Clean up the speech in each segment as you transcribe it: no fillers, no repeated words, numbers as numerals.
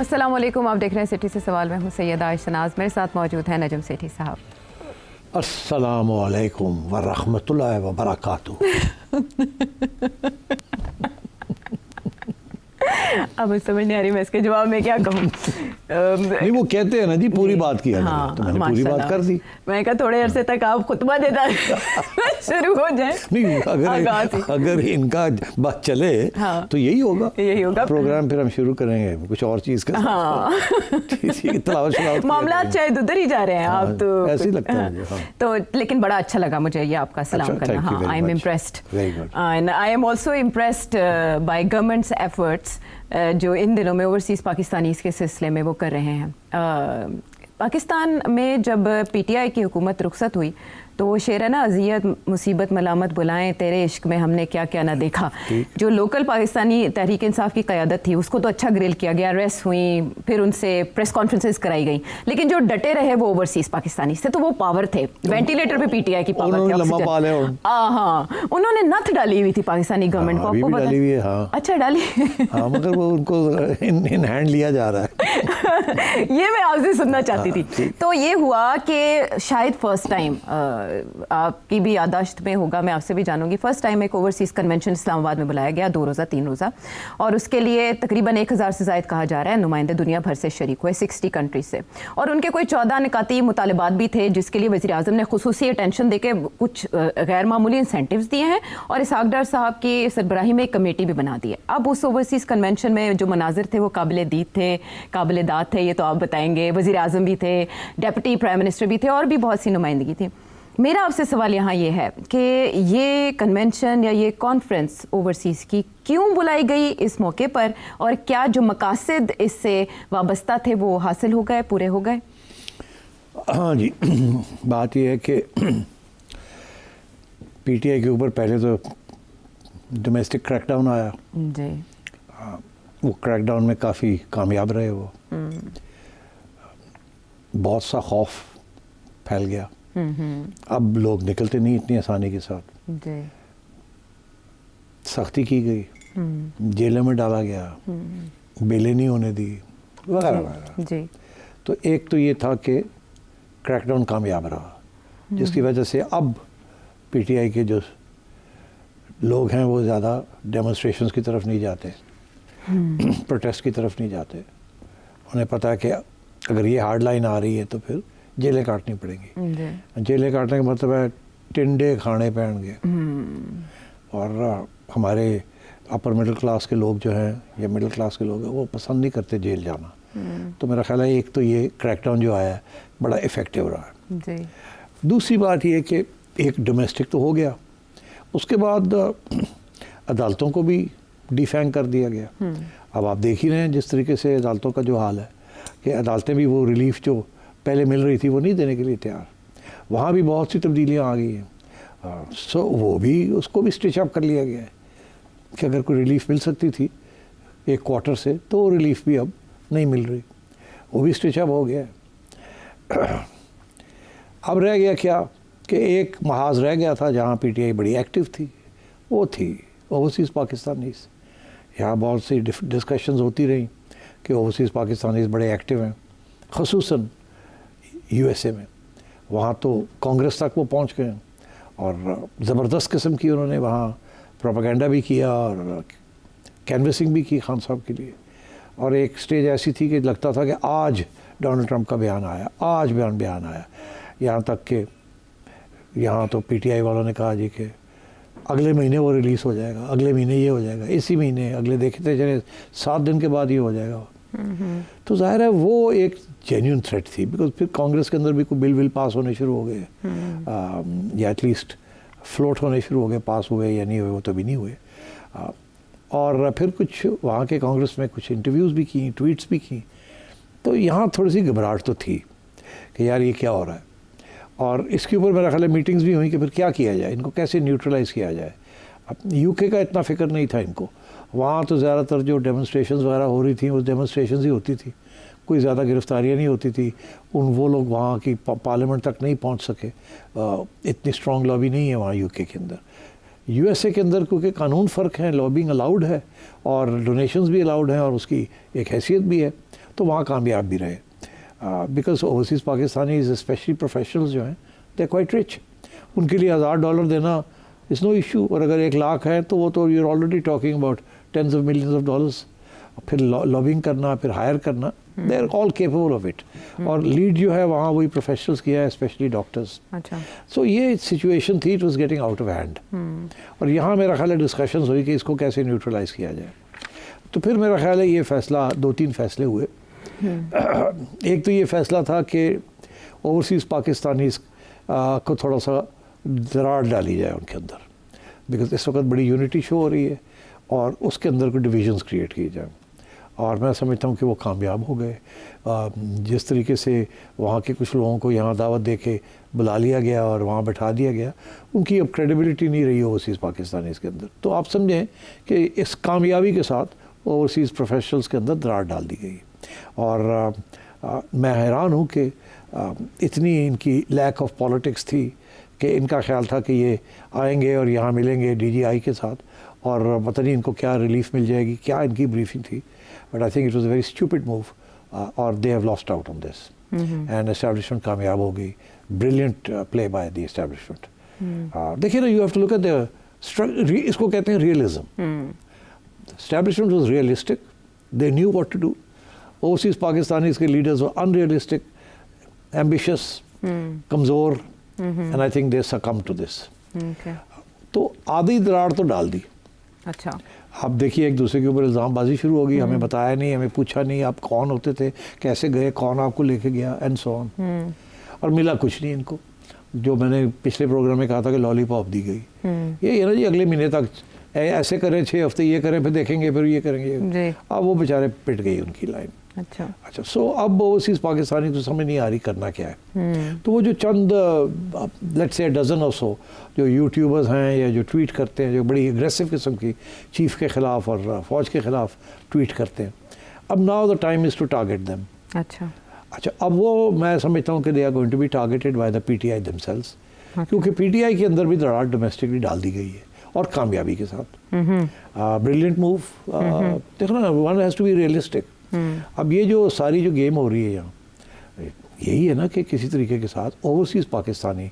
अस्सलाम वालेकुम, आप देख रहे हैं सिटी से सवाल। मैं हूं सैयदा आयशा नाज, मेरे साथ मौजूद हैं नजम सेठी साहब। अस्सलाम वालेकुम व रहमतुल्लाहि व बरकातुहू। अब मुझे समझ नहीं आ रही मैं इसके जवाब में क्या कहूँ। नहीं, वो कहते हैं ना जी पूरी बात किया हाँ, तो मैंने पूरी बात कर दी। मैं कहा थोड़े अरसे तक आप खुतबा देता शुरू हो जाए। नहीं, अगर इनका बात चले हाँ, तो यही होगा प्रोग्राम। फिर हम शुरू करेंगे कुछ और चीज़ का। हाँ। मामला शायद उधर ही जा रहे हैं। आप तो ऐसे ही लगता है मुझे। हाँ। तो लेकिन बड़ा अच्छा लगा मुझे ये आपका सलाम करना। हाँ, I am impressed and I am also impressed by governments efforts जो इन दिनों में ओवरसीज़ पाकिस्तानीज़ के सिलसिले में वो कर रहे हैं। पाकिस्तान में जब पीटीआई की हुकूमत रुखसत हुई तो वो शेर है ना, अजियत मुसीबत मलामत बुलाएं तेरे इश्क में हमने क्या क्या ना देखा। जो लोकल पाकिस्तानी तहरीक इंसाफ की क़यादत थी उसको तो अच्छा ग्रिल किया गया, अरेस्ट हुई, फिर उनसे प्रेस कॉन्फ्रेंसेस कराई गई, लेकिन जो डटे रहे वो ओवरसीज़ पाकिस्तानी से, तो वो पावर थे। वेंटिलेटर पे पीटीआई की पावर थी। हाँ, उन्होंने नथ डाली हुई थी पाकिस्तानी गवर्नमेंट को। आपको डाली हुई है? हाँ। अच्छा, डाली। हाँ, मगर वो उनको इन हैंड लिया जा रहा है। ये मैं आपसे सुनना चाहती थी। तो ये हुआ कि शायद फर्स्ट टाइम, आपकी भी यादाश्त में होगा, मैं आपसे भी जानूंगी, फर्स्ट टाइम एक ओवरसीज़ कन्वेंशन इस्लामाबाद में बुलाया गया, 2 रोज़ा 3 रोज़ा, और उसके लिए तकरीबन 1000 से ज़ायद कहा जा रहा है नुमाइंदे दुनिया भर से शरीक हुए, 60 कंट्रीज से, और उनके कोई 14 निकाती मुतालबात भी थे जिसके लिए वज़ीर आज़म ने खुसूसी अटेंशन देके कुछ गैर मामूली इंसेंटिव्स दिए हैं, और इसहाक डार साहब की सरबराही में एक कमेटी भी बना दी है। अब उस ओवरसीज़ कन्वेंशन में जो मनाजिर थे वो काबिल दीद थे, काबिल दाद थे, ये तो आप बताएंगे। वज़ीर आज़म भी थे, डेप्यूटी प्राइम मिनिस्टर भी थे, और भी बहुत सी नुमाइंदगी थी। मेरा आपसे सवाल यहाँ ये है कि ये कन्वेंशन या ये कॉन्फ्रेंस ओवरसीज़ की क्यों बुलाई गई इस मौके पर, और क्या जो मकासद इससे वाबस्ता थे वो हासिल हो गए, पूरे हो गए? हाँ जी, बात यह है कि पीटीआई के ऊपर पहले तो डोमेस्टिक क्रैकडाउन आया जी। वो क्रैकडाउन में काफ़ी कामयाब रहे वो। बहुत सा खौफ फैल गया। अब लोग निकलते नहीं इतनी आसानी के साथ जी। सख्ती की गई, जेलों में डाला गया, बेलें नहीं होने दी, वगैरह वगैरह जी। तो एक तो ये था कि क्रैकडाउन कामयाब रहा, जिसकी वजह से अब पीटीआई के जो लोग हैं वो ज़्यादा डेमोन्स्ट्रेशंस की तरफ नहीं जाते, प्रोटेस्ट की तरफ नहीं जाते। उन्हें पता है कि अगर ये हार्ड लाइन आ रही है तो फिर जेलें काटनी पड़ेंगी। जेलें काटने का मतलब है टिंडे खाने पैणगे। और हमारे अपर मिडिल क्लास के लोग जो हैं या मिडिल क्लास के लोग हैं वो पसंद नहीं करते जेल जाना। तो मेरा ख्याल है एक तो ये क्रैकडाउन जो आया है बड़ा इफ़ेक्टिव रहा है जी। दूसरी बात ये कि एक डोमेस्टिक तो हो गया, उसके बाद अदालतों को भी डिफैंग कर दिया गया। अब आप देख ही रहे हैं जिस तरीके से अदालतों का जो हाल है कि अदालतें भी वो रिलीफ जो पहले मिल रही थी वो नहीं देने के लिए तैयार। वहाँ भी बहुत सी तब्दीलियाँ आ गई हैं। सो वो भी, उसको भी स्टिच अप कर लिया गया है कि अगर कोई रिलीफ मिल सकती थी एक क्वार्टर से तो वो रिलीफ भी अब नहीं मिल रही, वो भी स्टिच अप हो गया है। अब रह गया क्या कि एक महाज रह गया था जहाँ पीटीआई बड़ी एक्टिव थी, वो थी ओवरसीज़ पाकिस्तानीज़। यहाँ बहुत सी डिस्कशंस होती रही कि ओवरसीज़ पाकिस्तानीज़ बड़े एक्टिव हैं, ख़ुसूसन यूएसए में। वहाँ तो कांग्रेस तक वो पहुँच गए और ज़बरदस्त किस्म की उन्होंने वहाँ प्रोपेगेंडा भी किया और कैनवसिंग भी की खान साहब के लिए। और एक स्टेज ऐसी थी कि लगता था कि आज डोनाल्ड ट्रंप का बयान आया, आज बयान आया। यहाँ तक कि यहाँ तो पीटीआई वालों ने कहा जी कि अगले महीने वो रिलीज़ हो जाएगा, अगले महीने ये हो जाएगा, इसी महीने, अगले देखते चले 7 दिन के बाद ये हो जाएगा। तो जाहिर है वो एक जेन्युइन थ्रेट थी, बिकॉज फिर कांग्रेस के अंदर भी कोई बिल पास होने शुरू हो गए, या एटलीस्ट फ्लोट होने शुरू हो गए, पास हुए या नहीं हुए वो तो भी नहीं हुए। और फिर कुछ वहाँ के कांग्रेस में कुछ इंटरव्यूज़ भी की, ट्वीट्स भी की, तो यहाँ थोड़ी सी घबराहट तो थी कि यार ये क्या हो रहा है। और इसके ऊपर मेरा ख्याल है मीटिंग्स भी हुई कि फिर क्या किया जाए, इनको कैसे न्यूट्रलाइज़ किया जाए। अब यूके का इतना फ़िक्र नहीं था इनको, वहाँ तो ज़्यादातर जो डेमोन्स्ट्रेशंस वगैरह हो रही थी वो डेमोन्स्ट्रेशंस ही होती थी, कोई ज़्यादा गिरफ्तारियाँ नहीं होती थी। वो लोग वहाँ की पार्लियामेंट तक नहीं पहुँच सके, इतनी स्ट्रॉन्ग लॉबी नहीं है वहाँ यूके के अंदर। यूएसए के अंदर क्योंकि कानून फ़र्क है, लॉबिंग अलाउड है और डोनेशंस भी अलाउड हैं और उसकी एक हैसियत भी है, तो वहाँ कामयाब भी रहे, because overseas Pakistanis specially professionals जो हैं दे क्वाइट रिच, उनके लिए $1000 देना इज़ नो इशू, और अगर 1 लाख है तो वो तो you're already talking about tens of millions of dollars, फिर लॉबिंग करना, फिर हायर करना, they are all capable of it. और लीड जो है वहाँ वही प्रोफेशनल्स किया है, स्पेशली डॉक्टर्स। अच्छा, सो ये सिचुएशन थी, it was getting out of hand, और यहाँ मेरा ख्याल है डिस्कशंस हुई कि इसको कैसे न्यूट्रलाइज किया जाए। तो फिर मेरा ख्याल है ये फैसला, 2-3 फैसले हुए। एक तो ये फैसला था कि ओवरसीज़ पाकिस्तानीज़ को थोड़ा सा दरार डाली जाए उनके अंदर, बिकॉज इस वक्त बड़ी यूनिटी शो हो रही है और उसके अंदर कोई डिविजन्स क्रिएट किए जाए, और मैं समझता हूँ कि वो कामयाब हो गए। जिस तरीके से वहाँ के कुछ लोगों को यहाँ दावत दे के बुला लिया गया और वहाँ बैठा दिया गया, उनकी अब क्रेडिबिलिटी नहीं रही ओवरसीज़ पाकिस्तानीज़ के अंदर। तो आप समझें कि इस कामयाबी के साथ ओवरसीज़ प्रोफेशनल्स के अंदर दरार डाल दी गई, और मैं हैरान हूँ कि इतनी इनकी लैक ऑफ पॉलिटिक्स थी कि इनका ख्याल था कि ये आएंगे और यहाँ मिलेंगे DGI के साथ, और पता नहीं इनको क्या रिलीफ मिल जाएगी, क्या इनकी ब्रीफिंग थी, but I think it was a very stupid move, और they have lost out on this, and establishment कामयाब हो गई। Brilliant play by the establishment. देखिए ना, you have to look at the, इसको कहते हैं realism. Establishment was realistic, they knew what to do. Overseas Pakistanis के लीडर्स वर अनरियलिस्टिक, एम्बिशियस, कमज़ोर, and I think they succumb to this. तो आधी दरार तो डाल दी। अच्छा, आप देखिए एक दूसरे के ऊपर इल्ज़ामबाजी शुरू हो गई, हमें बताया नहीं, हमें पूछा नहीं, आप कौन होते थे, कैसे गए, कौन आपको लेके गया, एंड सो ऑन। और मिला कुछ नहीं इनको, जो मैंने पिछले प्रोग्राम में कहा था कि लॉलीपॉप दी गई। ये ना जी, अगले महीने तक ऐसे करें, 6 हफ्ते ये करें, फिर देखेंगे, फिर ये करेंगे। अब वो बेचारे पिट गई उनकी लाइन। अच्छा, सो अब ओवरसीज़ पाकिस्तानी को समझ नहीं आ रही करना क्या है। तो वो जो चंद लेट्स से डजन और सो जो यूट्यूबर्स हैं या जो ट्वीट करते हैं, जो बड़ी एग्रेसिव किस्म की चीफ के ख़िलाफ़ और फ़ौज के ख़िलाफ़ ट्वीट करते हैं, अब now the time is to target them. अच्छा, अब वो मैं समझता हूँ कि they are going to be targeted by the PTI themselves, क्योंकि PTI के अंदर भी दरार डोमेस्टिकली डाल दी गई है, और कामयाबी के साथ। Brilliant move. देखो ना, one has to be realistic. अब ये जो सारी जो गेम हो रही है यहाँ, यही है ना कि किसी तरीके के साथ ओवरसीज़ पाकिस्तानी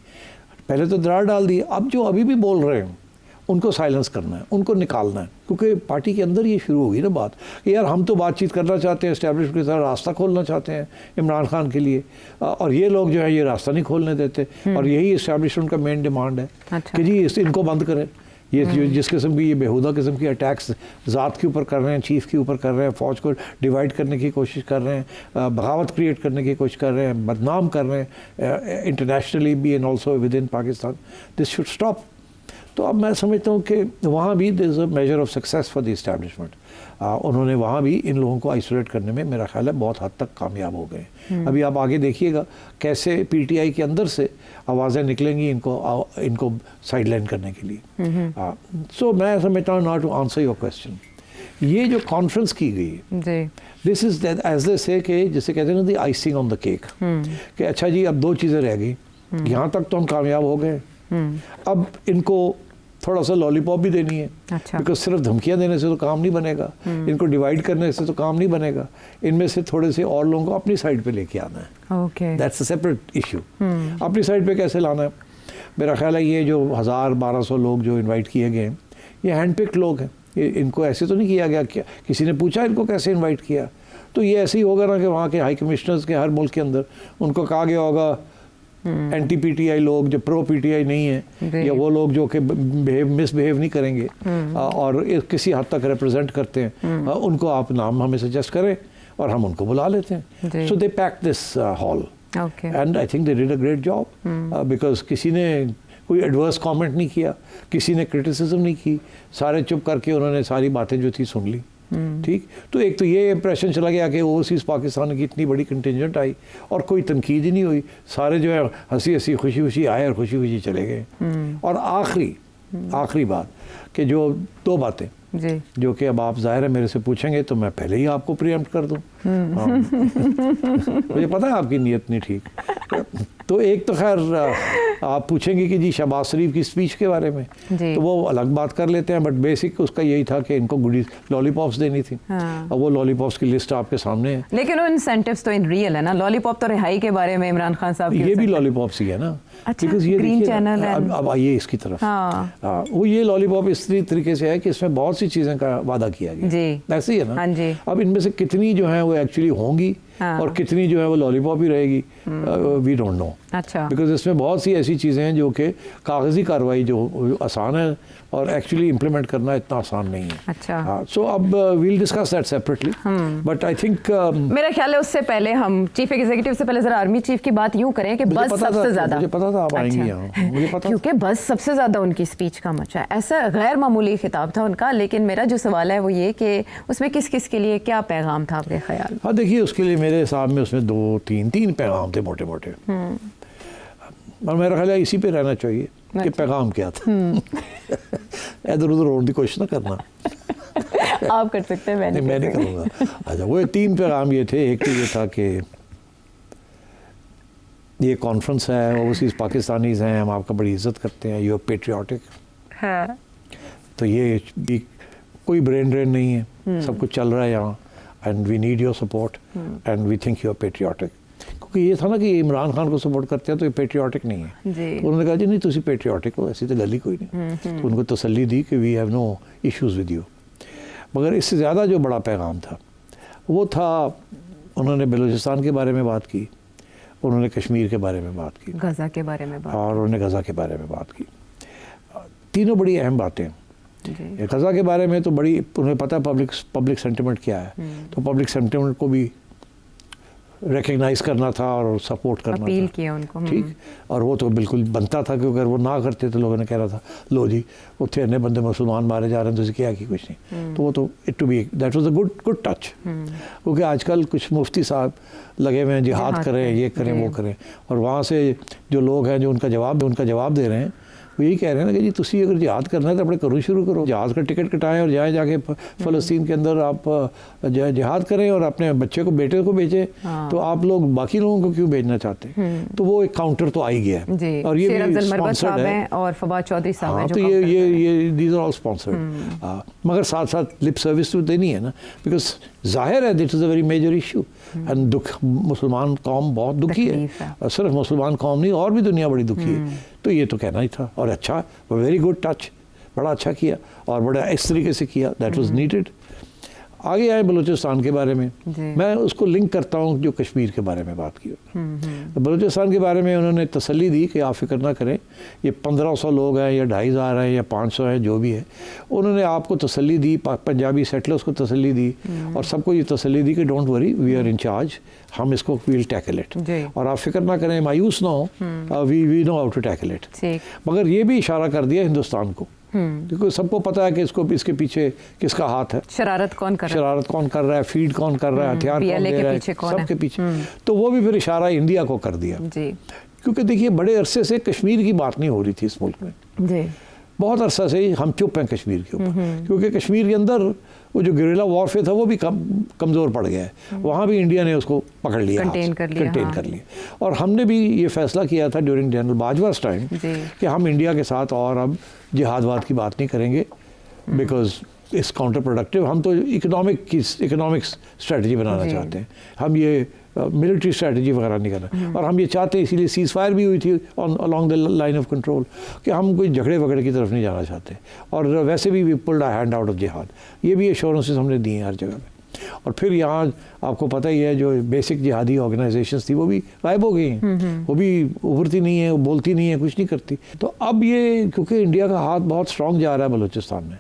पहले तो दरार डाल दी, अब जो अभी भी बोल रहे हैं उनको साइलेंस करना है, उनको निकालना है, क्योंकि पार्टी के अंदर ये शुरू होगी ना बात कि यार हम तो बातचीत करना चाहते हैं, एस्टैब्लिशमेंट के साथ रास्ता खोलना चाहते हैं इमरान खान के लिए, और ये लोग जो है ये रास्ता नहीं खोलने देते, और यही एस्टैब्लिशमेंट का मेन डिमांड है कि जी इनको बंद करें। ये जिस किस्म की ये बेहुदा किस्म की अटैक्स ज़ात के ऊपर कर रहे हैं, चीफ़ के ऊपर कर रहे हैं, फ़ौज को डिवाइड करने की कोशिश कर रहे हैं, बगावत क्रिएट करने की कोशिश कर रहे हैं, बदनाम कर रहे हैं इंटरनेशनली भी and also within Pakistan, this should stop. तो अब मैं समझता हूँ कि वहाँ भी there is a major of success for the establishment. उन्होंने वहाँ भी इन लोगों को आइसोलेट करने में मेरा ख्याल है बहुत हद तक कामयाब हो गए। अभी आप आगे देखिएगा कैसे PTI के अंदर से आवाज़ें निकलेंगी इनको साइडलाइन करने के लिए। सो मैं समझता हूँ, not to answer your question, ये जो कॉन्फ्रेंस की गई, दिस इज एज दे से कि जिसे कहते हैं ना the icing on the cake, कि अच्छा जी अब 2 चीज़ें रह गई, यहाँ तक तो हम कामयाब हो गए, अब इनको थोड़ा सा लॉलीपॉप भी देनी है। अच्छा, बिकॉज सिर्फ धमकियां देने से तो काम नहीं बनेगा, इनको डिवाइड करने से तो काम नहीं बनेगा, इनमें से थोड़े से और लोगों को अपनी साइड पे लेके आना है। Okay, that's a separate issue. अपनी साइड पे कैसे लाना है? मेरा ख्याल है ये जो 1000-1200 लोग जो इन्वाइट किए गए हैं, ये हैंड पिक्ड लोग हैं, इनको ऐसे तो नहीं किया गया, क्या किसी ने पूछा इनको कैसे इन्वाइट किया? तो ये ऐसे ही होगा ना कि वहाँ के हाई कमिश्नर्स के हर मुल्क के अंदर उनको कहा गया होगा एंटी PTI लोग जो प्रो PTI नहीं है, या वो लोग जो कि मिसबिहेव नहीं करेंगे और किसी हद तक रिप्रेजेंट करते हैं, उनको आप नाम हमें सजेस्ट करें और हम उनको बुला लेते हैं। So they pack this hall and I think they did a great job, because किसी ने कोई एडवर्स कमेंट नहीं किया, किसी ने क्रिटिसिज्म नहीं की, सारे चुप करके उन्होंने सारी बातें जो थी सुन ली। ठीक, तो एक तो ये इंप्रेशन चला गया कि ओवरसीज़ पाकिस्तान की इतनी बड़ी कंटिजेंट आई और कोई तनकीद ही नहीं हुई, सारे जो है हंसी हंसी खुशी खुशी आए और खुशी खुशी चले गए। और आखिरी बात कि जो 2 बातें जो कि अब आप ज़ाहिर है मेरे से पूछेंगे तो मैं पहले ही आपको प्रीएम्प्ट कर दूँ, मुझे पता है आपकी नीयत नहीं ठीक। तो एक तो खैर आप पूछेंगे कि जी शहबाज शरीफ की स्पीच के बारे में, जी। तो वो अलग बात कर लेते हैं, बट बेसिक उसका यही था कि इनको गुडी लॉलीपॉप्स देनी थी। हाँ। और वो लॉलीपॉप्स की लिस्ट आपके सामने है। लेकिन वो इंसेंटिव्स तो इन रियल है ना, लॉलीपॉप तो रिहाई के बारे में इमरान खान साहब ये भी लॉलीपॉप्स ही है ना। अच्छा, Because ये ग्रीन देखिए ना, चैनल है। अब आइए इसकी तरफ। हाँ। वो ये लॉलीपॉप इस तरीके से है कि इसमें बहुत सी चीज़ें का वादा किया गया जी। ऐसे ही है ना। हाँ जी। अब इनमें से कितनी जो है वो एक्चुअली होंगी, हाँ। और कितनी जो है वो लॉलीपॉप ही रहेगी, वी डोंट नो। अच्छा। बिकॉज इसमें बहुत सी ऐसी चीज़ें हैं जो कि कागजी कार्रवाई जो आसान है और एक्चुअली इम्प्लीमेंट करना इतना आसान नहीं है। अच्छा। सो अब we'll discuss that separately, but I think मेरा ख्याल है उससे पहले हम चीफ एग्जीक्यूटिव से पहले जरा आर्मी चीफ की बात यूं करें कि बस सबसे ज्यादा, मुझे पता था आप आएंगी यहाँ, मुझे पता क्योंकि बस सबसे ज्यादा उनकी स्पीच का मचा है। ऐसा गैर मामूली खिताब था उनका, लेकिन मेरा जो सवाल है वो ये कि उसमें किस किस के लिए क्या पैगाम था आपके ख्याल? हाँ देखिए, उसके लिए मेरे हिसाब में उसमें तीन पैगाम थे मोटे मोटे, और मेरा ख्याल है इसी पे रहना चाहिए कि पैगाम क्या था। इधर उधर होने की कोशिश ना करना। आप कर सकते हैं, मैं नहीं करूँगा। अच्छा, वो 3 पैगाम ये थे। एक तो ये था कि ये कॉन्फ्रेंस है, ओवरसीज़ पाकिस्तानीज़ हैं, हम आपका बड़ी इज्जत करते हैं, यू आर पेट्रियाटिक। हाँ। तो ये भी कोई ब्रेन ड्रेन नहीं है, सब कुछ चल रहा है यहाँ, and we need your support and we think you are patriotic. क्योंकि ये था ना कि इमरान खान को सपोर्ट करते हैं तो ये पेट्रियाटिक नहीं है। जी। तो उन्होंने कहा जी नहीं, तुसी पेट्रियाटिक हो, ऐसी तो गल ही कोई नहीं। तो उनको तसल्ली दी कि we have no issues with you. मगर इससे ज़्यादा जो बड़ा पैगाम था वो था, उन्होंने बलूचिस्तान के बारे में बात की, उन्होंने कश्मीर के बारे में बात की, गजा के बारे में बात, और उन्होंने गज़ा के बारे में बात की। तीनों बड़ी अहम बातें। गज़ा के बारे में तो बड़ी उन्हें पता है पब्लिक सेंटिमेंट क्या है, तो पब्लिक सेंटिमेंट को भी रिकग्नाइज करना था और सपोर्ट करना अपील था, किया उनको। ठीक। और वो तो बिल्कुल बनता था, क्योंकि अगर वो ना करते तो लोगों ने कह रहा था लो जी उत्थे इन्ने बंदे मुसलमान मारे जा रहे हैं, तो क्या की कुछ नहीं। तो वो तो it to be that was a good touch. क्योंकि आजकल कुछ मुफ्ती साहब लगे हुए हैं जिहाद करें, ये करें, वो करें, और वहाँ से जो लोग हैं जो उनका जवाब दे रहे हैं, वो यही कह रहे हैं ना कि जी तुसी अगर जिहाद करना है तो अपने करो शुरू करो, जहाज़ का टिकट कटाएं और जाके फ़लस्तीन के अंदर आप जिहाद करें और अपने बच्चे को, बेटे को भेजें। हाँ। तो आप लोग बाकी लोगों को क्यों भेजना चाहते? तो वो एक काउंटर तो आ ही गया है। और ये भी स्पॉन्सर्ड है, और फवाद चौधरी साहब हैं, जो तो ये दीज आर ऑल स्पॉन्सर्ड। मगर साथ साथ लिप सर्विस तो देनी है ना, बिकॉज जाहिर है this is a very major issue, and दुख मुसलमान कौम बहुत दुखी है, और सिर्फ मुसलमान कौम नहीं, और भी दुनिया बड़ी दुखी है। तो ये तो कहना ही था, और अच्छा, वेरी गुड टच, बड़ा अच्छा किया, और बड़ा इस तरीके से किया, दैट वाज नीडेड। आगे आए बलूचिस्तान के बारे में, मैं उसको लिंक करता हूँ जो कश्मीर के बारे में बात की। तो बलूचिस्तान के बारे में उन्होंने तसल्ली दी कि आप फिक्र ना करें, ये 1500 लोग हैं या 2500 हैं या 500 हैं, जो भी है, उन्होंने आपको तसल्ली दी, पंजाबी सेटलर्स को तसल्ली दी, और सबको ये तसल्ली दी कि don't worry, we are in charge, हम इसको वील टैकल इट, और आप फिक्र ना करें, मायूस ना हो, we know how to tackle it. मगर ये भी इशारा कर दिया हिंदुस्तान को, क्योंकि सबको पता है कि इसके पीछे किसका हाथ है, शरारत कौन कर रहा है, फीड कौन कर रहा है, हथियार कौन दे रहा है, सबके पीछे। तो वो भी फिर इशारा इंडिया को कर दिया जी। क्योंकि देखिए बड़े अरसे से कश्मीर की बात नहीं हो रही थी इस मुल्क में जी। बहुत अरसा से ही हम चुप हैं कश्मीर के ऊपर, क्योंकि कश्मीर के अंदर वो जो गेरिला वॉरफेयर था वो भी कमज़ोर पड़ गया है। वहाँ भी इंडिया ने उसको पकड़ लिया, कंटेन कर लिया। और हमने भी ये फैसला किया था ड्यूरिंग जनरल बाजवा's टाइम कि हम इंडिया के साथ और अब जिहादवाद की बात नहीं करेंगे, बिकॉज इट्स काउंटर प्रोडक्टिव। हम तो इकोनॉमिक स्ट्रेटजी बनाना चाहते हैं, हम ये मिलिट्री स्ट्रेटजी वगैरह नहीं करना। और हम ये चाहते हैं, इसीलिए सीज़ फायर भी हुई थी along the line of control, कि हम कोई झगड़े वगड़े की तरफ नहीं जाना चाहते। और वैसे भी we pulled a hand out of जिहाद, ये भी एश्योरेंसेस हमने दी हैं हर जगह पे। और फिर यहाँ आपको पता ही है, जो बेसिक जिहादी ऑर्गेनाइजेशंस थी वो भी गायब हो गई हैं, वो भी उभरती नहीं है, वो बोलती नहीं है, कुछ नहीं करती। तो अब ये, क्योंकि इंडिया का हाथ बहुत स्ट्रॉन्ग जा रहा है बलूचिस्तान में,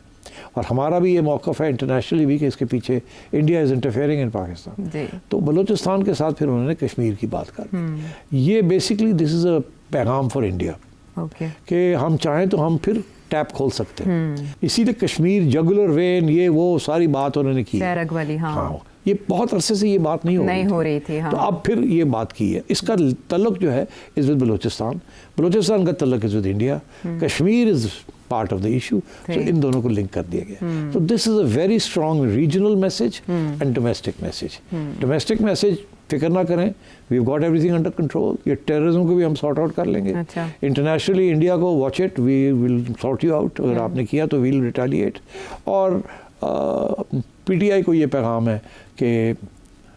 और हमारा भी ये मौक़िफ़ है इंटरनेशनली भी कि इसके पीछे India is interfering in Pakistan. तो बलूचिस्तान के साथ फिर उन्होंने कश्मीर की बात कर। ये बेसिकली दिस इज़ अ पैगाम फॉर इंडिया, कि हम चाहें तो हम फिर टैप खोल सकते हैं। इसीलिए कश्मीर, जगुलर वेन, ये वो सारी बात उन्होंने की। हाँ, ये बहुत अरसे से ये बात नहीं हो रही थी। हाँ। तो अब फिर ये बात की है। इसका तल्लुक जो है इज़ विद बलूचिस्तान का तल्लुक is with India, Kashmir is part of the issue. तो इन दोनों को लिंक कर दिया गया। तो this is a very strong regional message and domestic message. Domestic message फिक्र ना करें, we got everything under control, ये टेररिज्म को भी हम सॉर्ट आउट कर लेंगे। अच्छा। इंटरनेशनली इंडिया को watch it, we will sort you out, अगर आपने किया तो वील रिटेलिएट। और पीटीआई को ये पैगाम है कि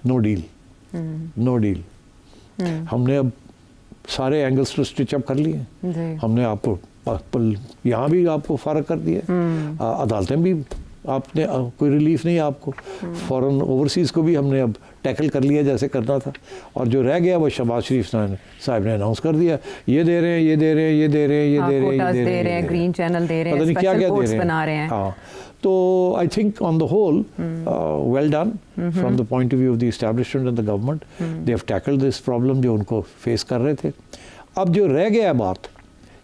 नो डील, नो डील। हमने अब सारे एंगल्स तो स्टिच अप कर लिए, हमने आपको यहाँ भी आपको फ़र्क कर दिया, अदालतें भी आपने कोई रिलीफ नहीं आपको, फॉरेन ओवरसीज़ को भी हमने अब टैकल कर लिया जैसे करना था। और जो रह गया वो शहबाज शरीफ साहब ने अनाउंस कर दिया, ये दे रहे हैं, ये दे रहे हैं, ये दे रहे हैं, ये दे रहे हैं, ये दे रहे हैं, ग्रीन चैनल दे रहे हैं, पता नहीं क्या क्या दे रहे हैं। हाँ, तो I think on the whole well done from the point of view of the establishment and the government, they have tackled this problem जो उनको फेस कर रहे थे। अब जो रह गया बात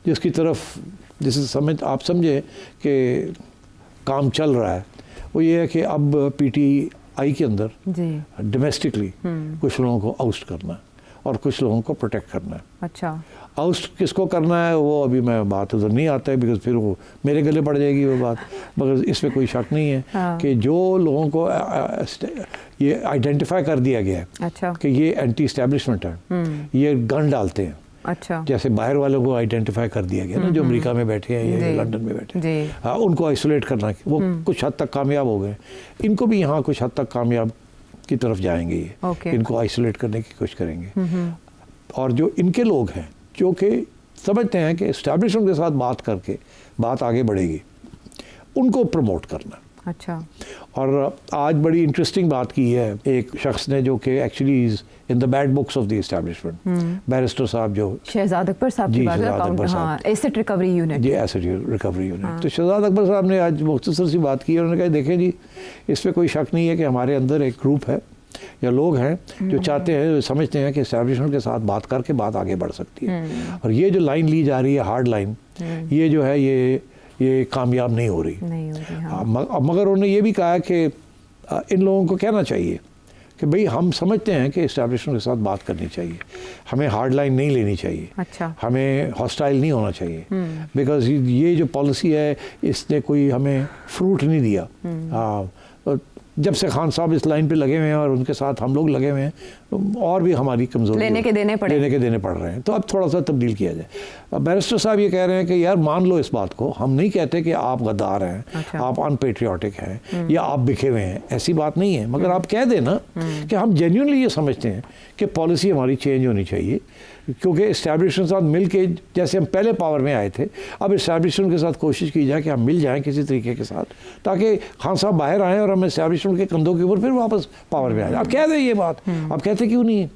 जिसकी तरफ जिसे आप समझे कि काम चल रहा है, वो ये है कि अब पीटीआई के अंदर डोमेस्टिकली कुछ लोगों को आउस्ट करना है और कुछ लोगों को प्रोटेक्ट करना है। अच्छा, आउस्ट किसको करना है वो अभी मैं बात उधर नहीं आता है, बिकॉज फिर वो मेरे गले पड़ जाएगी वो बात, मगर इसमें कोई शक नहीं है कि जो लोगों को ये आइडेंटिफाई कर दिया गया है अच्छा, कि ये एंटी इस्टेब्लिशमेंट है, ये गन डालते हैं। अच्छा, जैसे बाहर वालों को आइडेंटिफाई कर दिया गया ना, जो अमेरिका में बैठे हैं या लंदन में बैठे हैं, हाँ, उनको आइसोलेट करना, वो कुछ हद तक कामयाब हो गए। इनको भी यहाँ कुछ हद तक कामयाब की तरफ जाएंगे ये, इनको आइसोलेट करने की कोशिश करेंगे। और जो इनके लोग हैं जो कि समझते हैं कि एस्टैब्लिशमेंट के साथ बात करके बात आगे बढ़ेगी, उनको प्रमोट करना। अच्छा, और आज बड़ी इंटरेस्टिंग बात की है एक शख्स ने जो कि actually is in the bad books of the establishment, barrister साहब जो शहजाद अकबर साहब की बात है, एसेट रिकवरी यूनिट, जी एसेट रिकवरी यूनिट। तो शहजाद अकबर साहब ने आज मुख्तसर सी बात की, उन्होंने कहा देखें जी, इस पर कोई शक नहीं है कि हमारे अंदर एक ग्रुप है या लोग हैं जो चाहते हैं, समझते हैं कि एस्टैब्लिशमेंट के साथ बात करके बात आगे बढ़ सकती है। और ये जो लाइन ली जा रही है, हार्ड लाइन, ये जो है ये कामयाब नहीं हो रही। हाँ। मगर उन्होंने ये भी कहा कि इन लोगों को कहना चाहिए कि भाई हम समझते हैं कि एस्टैब्लिशमेंट के साथ बात करनी चाहिए, हमें हार्ड लाइन नहीं लेनी चाहिए। अच्छा। हमें हॉस्टाइल नहीं होना चाहिए, बिकॉज ये जो पॉलिसी है इसने कोई हमें फ्रूट नहीं दिया। जब से खान साहब इस लाइन पे लगे हुए हैं और उनके साथ हम लोग लगे हुए हैं, और भी हमारी कमजोरी लेने के देने पड़ रहे हैं, तो अब थोड़ा सा तब्दील किया जाए। बैरिस्टर साहब ये कह रहे हैं कि यार मान लो इस बात को, हम नहीं कहते कि आप गद्दार हैं, अच्छा। आप अनपेट्रियाटिक हैं या आप बिखे हुए हैं, ऐसी बात नहीं है, मगर आप कह देना कि हम जेन्युइनली ये समझते हैं कि पॉलिसी हमारी चेंज होनी चाहिए, क्योंकि इस्टेब्लिशमेंट के साथ मिल के, जैसे हम पहले पावर में आए थे, अब इस्टेब्लिशमेंट के साथ कोशिश की जाए कि हम मिल जाएं किसी तरीके के साथ, ताकि खान साहब बाहर आएँ और हम इस्टेब्लिशमेंट के कंधों के ऊपर फिर वापस पावर में आ जाए। अब कह दें ये बात, अब कहते क्यों नहीं है?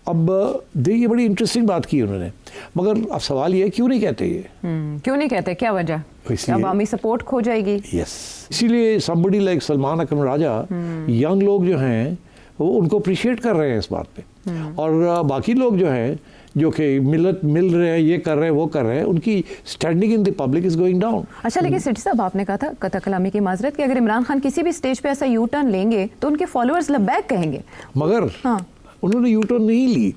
अब ये बड़ी इंटरेस्टिंग बात की उन्होंने, मगर अब सवाल ये क्यों नहीं कहते ये, क्यों नहीं कहते, क्या वजह? अवामी सपोर्ट खो जाएगी। यस, इसीलिए somebody like सलमान अकरम राजा, यंग लोग जो हैं वो उनको अप्रिशिएट कर रहे हैं इस बात पे, और बाकी लोग जो हैं जो कि मिल रहे हैं, ये कर रहे हैं, वो कर रहे हैं, उनकी standing in the public is going down. अच्छा, लेकिन सिटी साहब आपने कहा था कतल कलामी की माजरत कि अगर इमरान खान किसी भी स्टेज पे ऐसा यू टर्न लेंगे तो उनके फॉलोअर्स लबैक कहेंगे, मगर उन्होंने यू टर्न नहीं ली।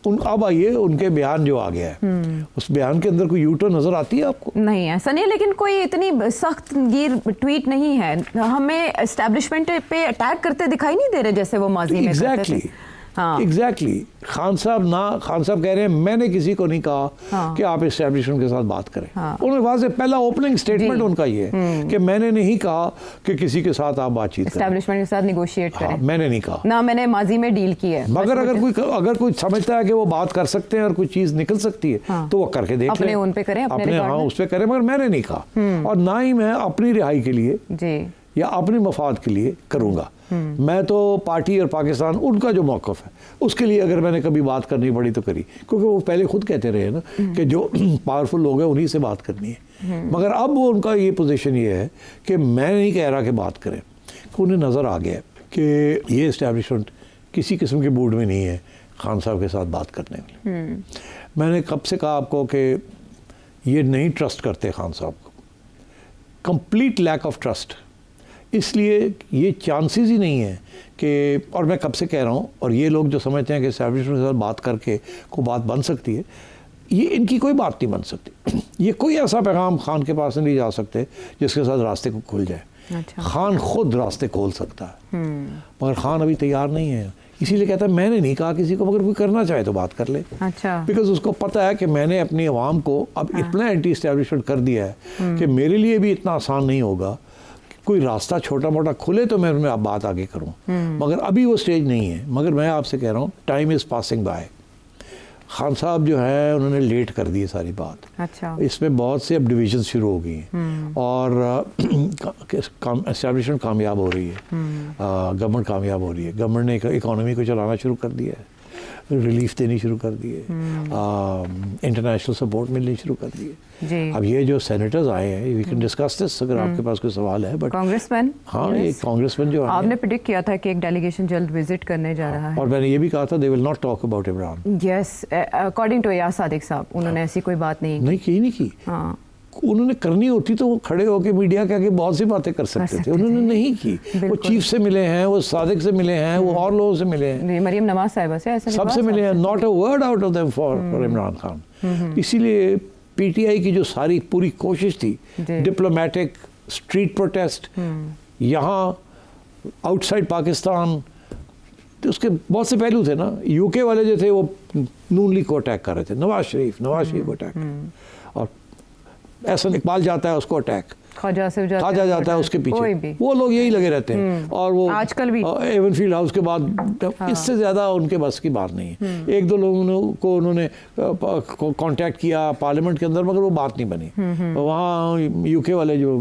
अब आइए उनके बयान जो आ गया है, उस बयान के अंदर कोई यू टर्न नजर आती है आपको? नहीं, ऐसा नहीं, लेकिन कोई इतनी सख्त गिर ट्वीट नहीं है, हमें एस्टैब्लिशमेंट पे अटैक करते दिखाई नहीं दे रहे जैसे वो माजी में करते थे। एग्जैक्टली। खान साहब कह रहे हैं मैंने किसी को नहीं कहा कि आप एस्टैब्लिशमेंट के साथ बात करें। उन्होंने वहां से पहला ओपनिंग स्टेटमेंट उनका ये है कि मैंने नहीं कहा कि किसी के साथ आप बातचीत करें, एस्टैब्लिशमेंट के साथ निगोशिएट करें। मैंने नहीं कहा ना, मैंने माजी में डील की है। मगर अगर कोई समझता है कि वो बात कर सकते हैं और कोई चीज निकल सकती है तो वो करके देख अपने उन पे करें, अपने उस पे करें, मगर मैंने नहीं कहा, और ना ही मैं अपनी रिहाई के लिए या अपने मफाद के लिए करूंगा। मैं तो पार्टी और पाकिस्तान, उनका जो मौक़िफ़ है उसके लिए अगर मैंने कभी बात करनी पड़ी तो करी, क्योंकि वो पहले खुद कहते रहे ना कि जो पावरफुल लोग हैं उन्हीं से बात करनी है। मगर अब वो उनका ये पोजीशन ये है कि मैं नहीं कह रहा कि बात करें, कि उन्हें नज़र आ गया कि ये इस्टेब्लिशमेंट किसी किस्म के मूड में नहीं है खान साहब के साथ बात करने में। मैंने कब से कहा आपको कि ये नहीं ट्रस्ट करते खान साहब को, कंप्लीट लैक ऑफ ट्रस्ट, इसलिए ये चांसेस ही नहीं है कि, और मैं कब से कह रहा हूँ, और ये लोग जो समझते हैं कि एस्टैब्लिशमेंट के साथ बात करके को बात बन सकती है, ये इनकी कोई बात नहीं बन सकती। ये कोई ऐसा पैगाम खान के पास नहीं जा सकते जिसके साथ रास्ते को खुल जाए। अच्छा। खान खुद रास्ते खोल सकता है, मगर खान अभी तैयार नहीं है। इसीलिए कहता है मैंने नहीं कहा किसी को, मगर कोई करना चाहे तो बात कर ले। अच्छा। बिकॉज उसको पता है कि मैंने अपनी आवाम को अब इतना एंटी एस्टेब्लिशमेंट कर दिया है कि मेरे लिए भी इतना आसान नहीं होगा। कोई रास्ता छोटा मोटा खुले तो मैं उनमें अब बात आगे करूं, मगर अभी वो स्टेज नहीं है। मगर मैं आपसे कह रहा हूँ time is passing by. Khan साहब जो है उन्होंने लेट कर दी सारी बात। अच्छा। इसमें बहुत से अब डिविजन शुरू हो गई हैं और एस्टेब्लिशमेंट कामयाब हो रही है, गवर्नमेंट कामयाब हो रही है। गवर्नमेंट ने इकोनॉमी को चलाना शुरू कर दिया है, रिलीफ देनी शुरू कर दी है, इंटरनेशनल सपोर्ट मिलनी शुरू कर दी है। अब ये जो सेनेटर्स आए हैं, वी कैन डिस्कस दिस अगर आपके पास कोई सवाल है। बट कांग्रेसमैन, हाँ, एक कांग्रेसमैन जो आपने प्रेडिक्ट किया था कि एक डेलीगेशन जल्द विजिट करने जा रहा है, और मैंने ये भी कहा था they will not talk about Imran. Yes, according to Ayaz Sadiq साहब, उन्होंने ऐसी कोई बात नहीं की। हाँ, उन्होंने करनी होती तो वो खड़े होकर मीडिया के आगे बहुत सी बातें कर सकते थे, उन्होंने नहीं की। वो चीफ से मिले हैं, वो सादिक से मिले हैं, वो और लोगों से मिले हैं, मरियम नवाज साहिबा से, सबसे मिले हैं। Not a word out of them for Imran Khan. इसीलिए पीटीआई की जो सारी पूरी कोशिश थी, डिप्लोमेटिक स्ट्रीट प्रोटेस्ट यहाँ आउटसाइड पाकिस्तान, तो उसके बहुत से पहलू थे ना। यूके वाले जो थे वो नून लीग को अटैक कर रहे थे, नवाज शरीफ को अटैक, और एहसन इकबाल जाता है उसको अटैक, खाजा जाता है उसके पीछे, वो लोग यही लगे रहते हैं। और वो आजकल भी एवन फील्ड हाउस के बाद इससे ज़्यादा उनके बस की बात नहीं है। एक दो लोगों को उन्होंने कांटेक्ट किया पार्लियामेंट के अंदर, मगर वो बात नहीं बनी। वहाँ यूके वाले जो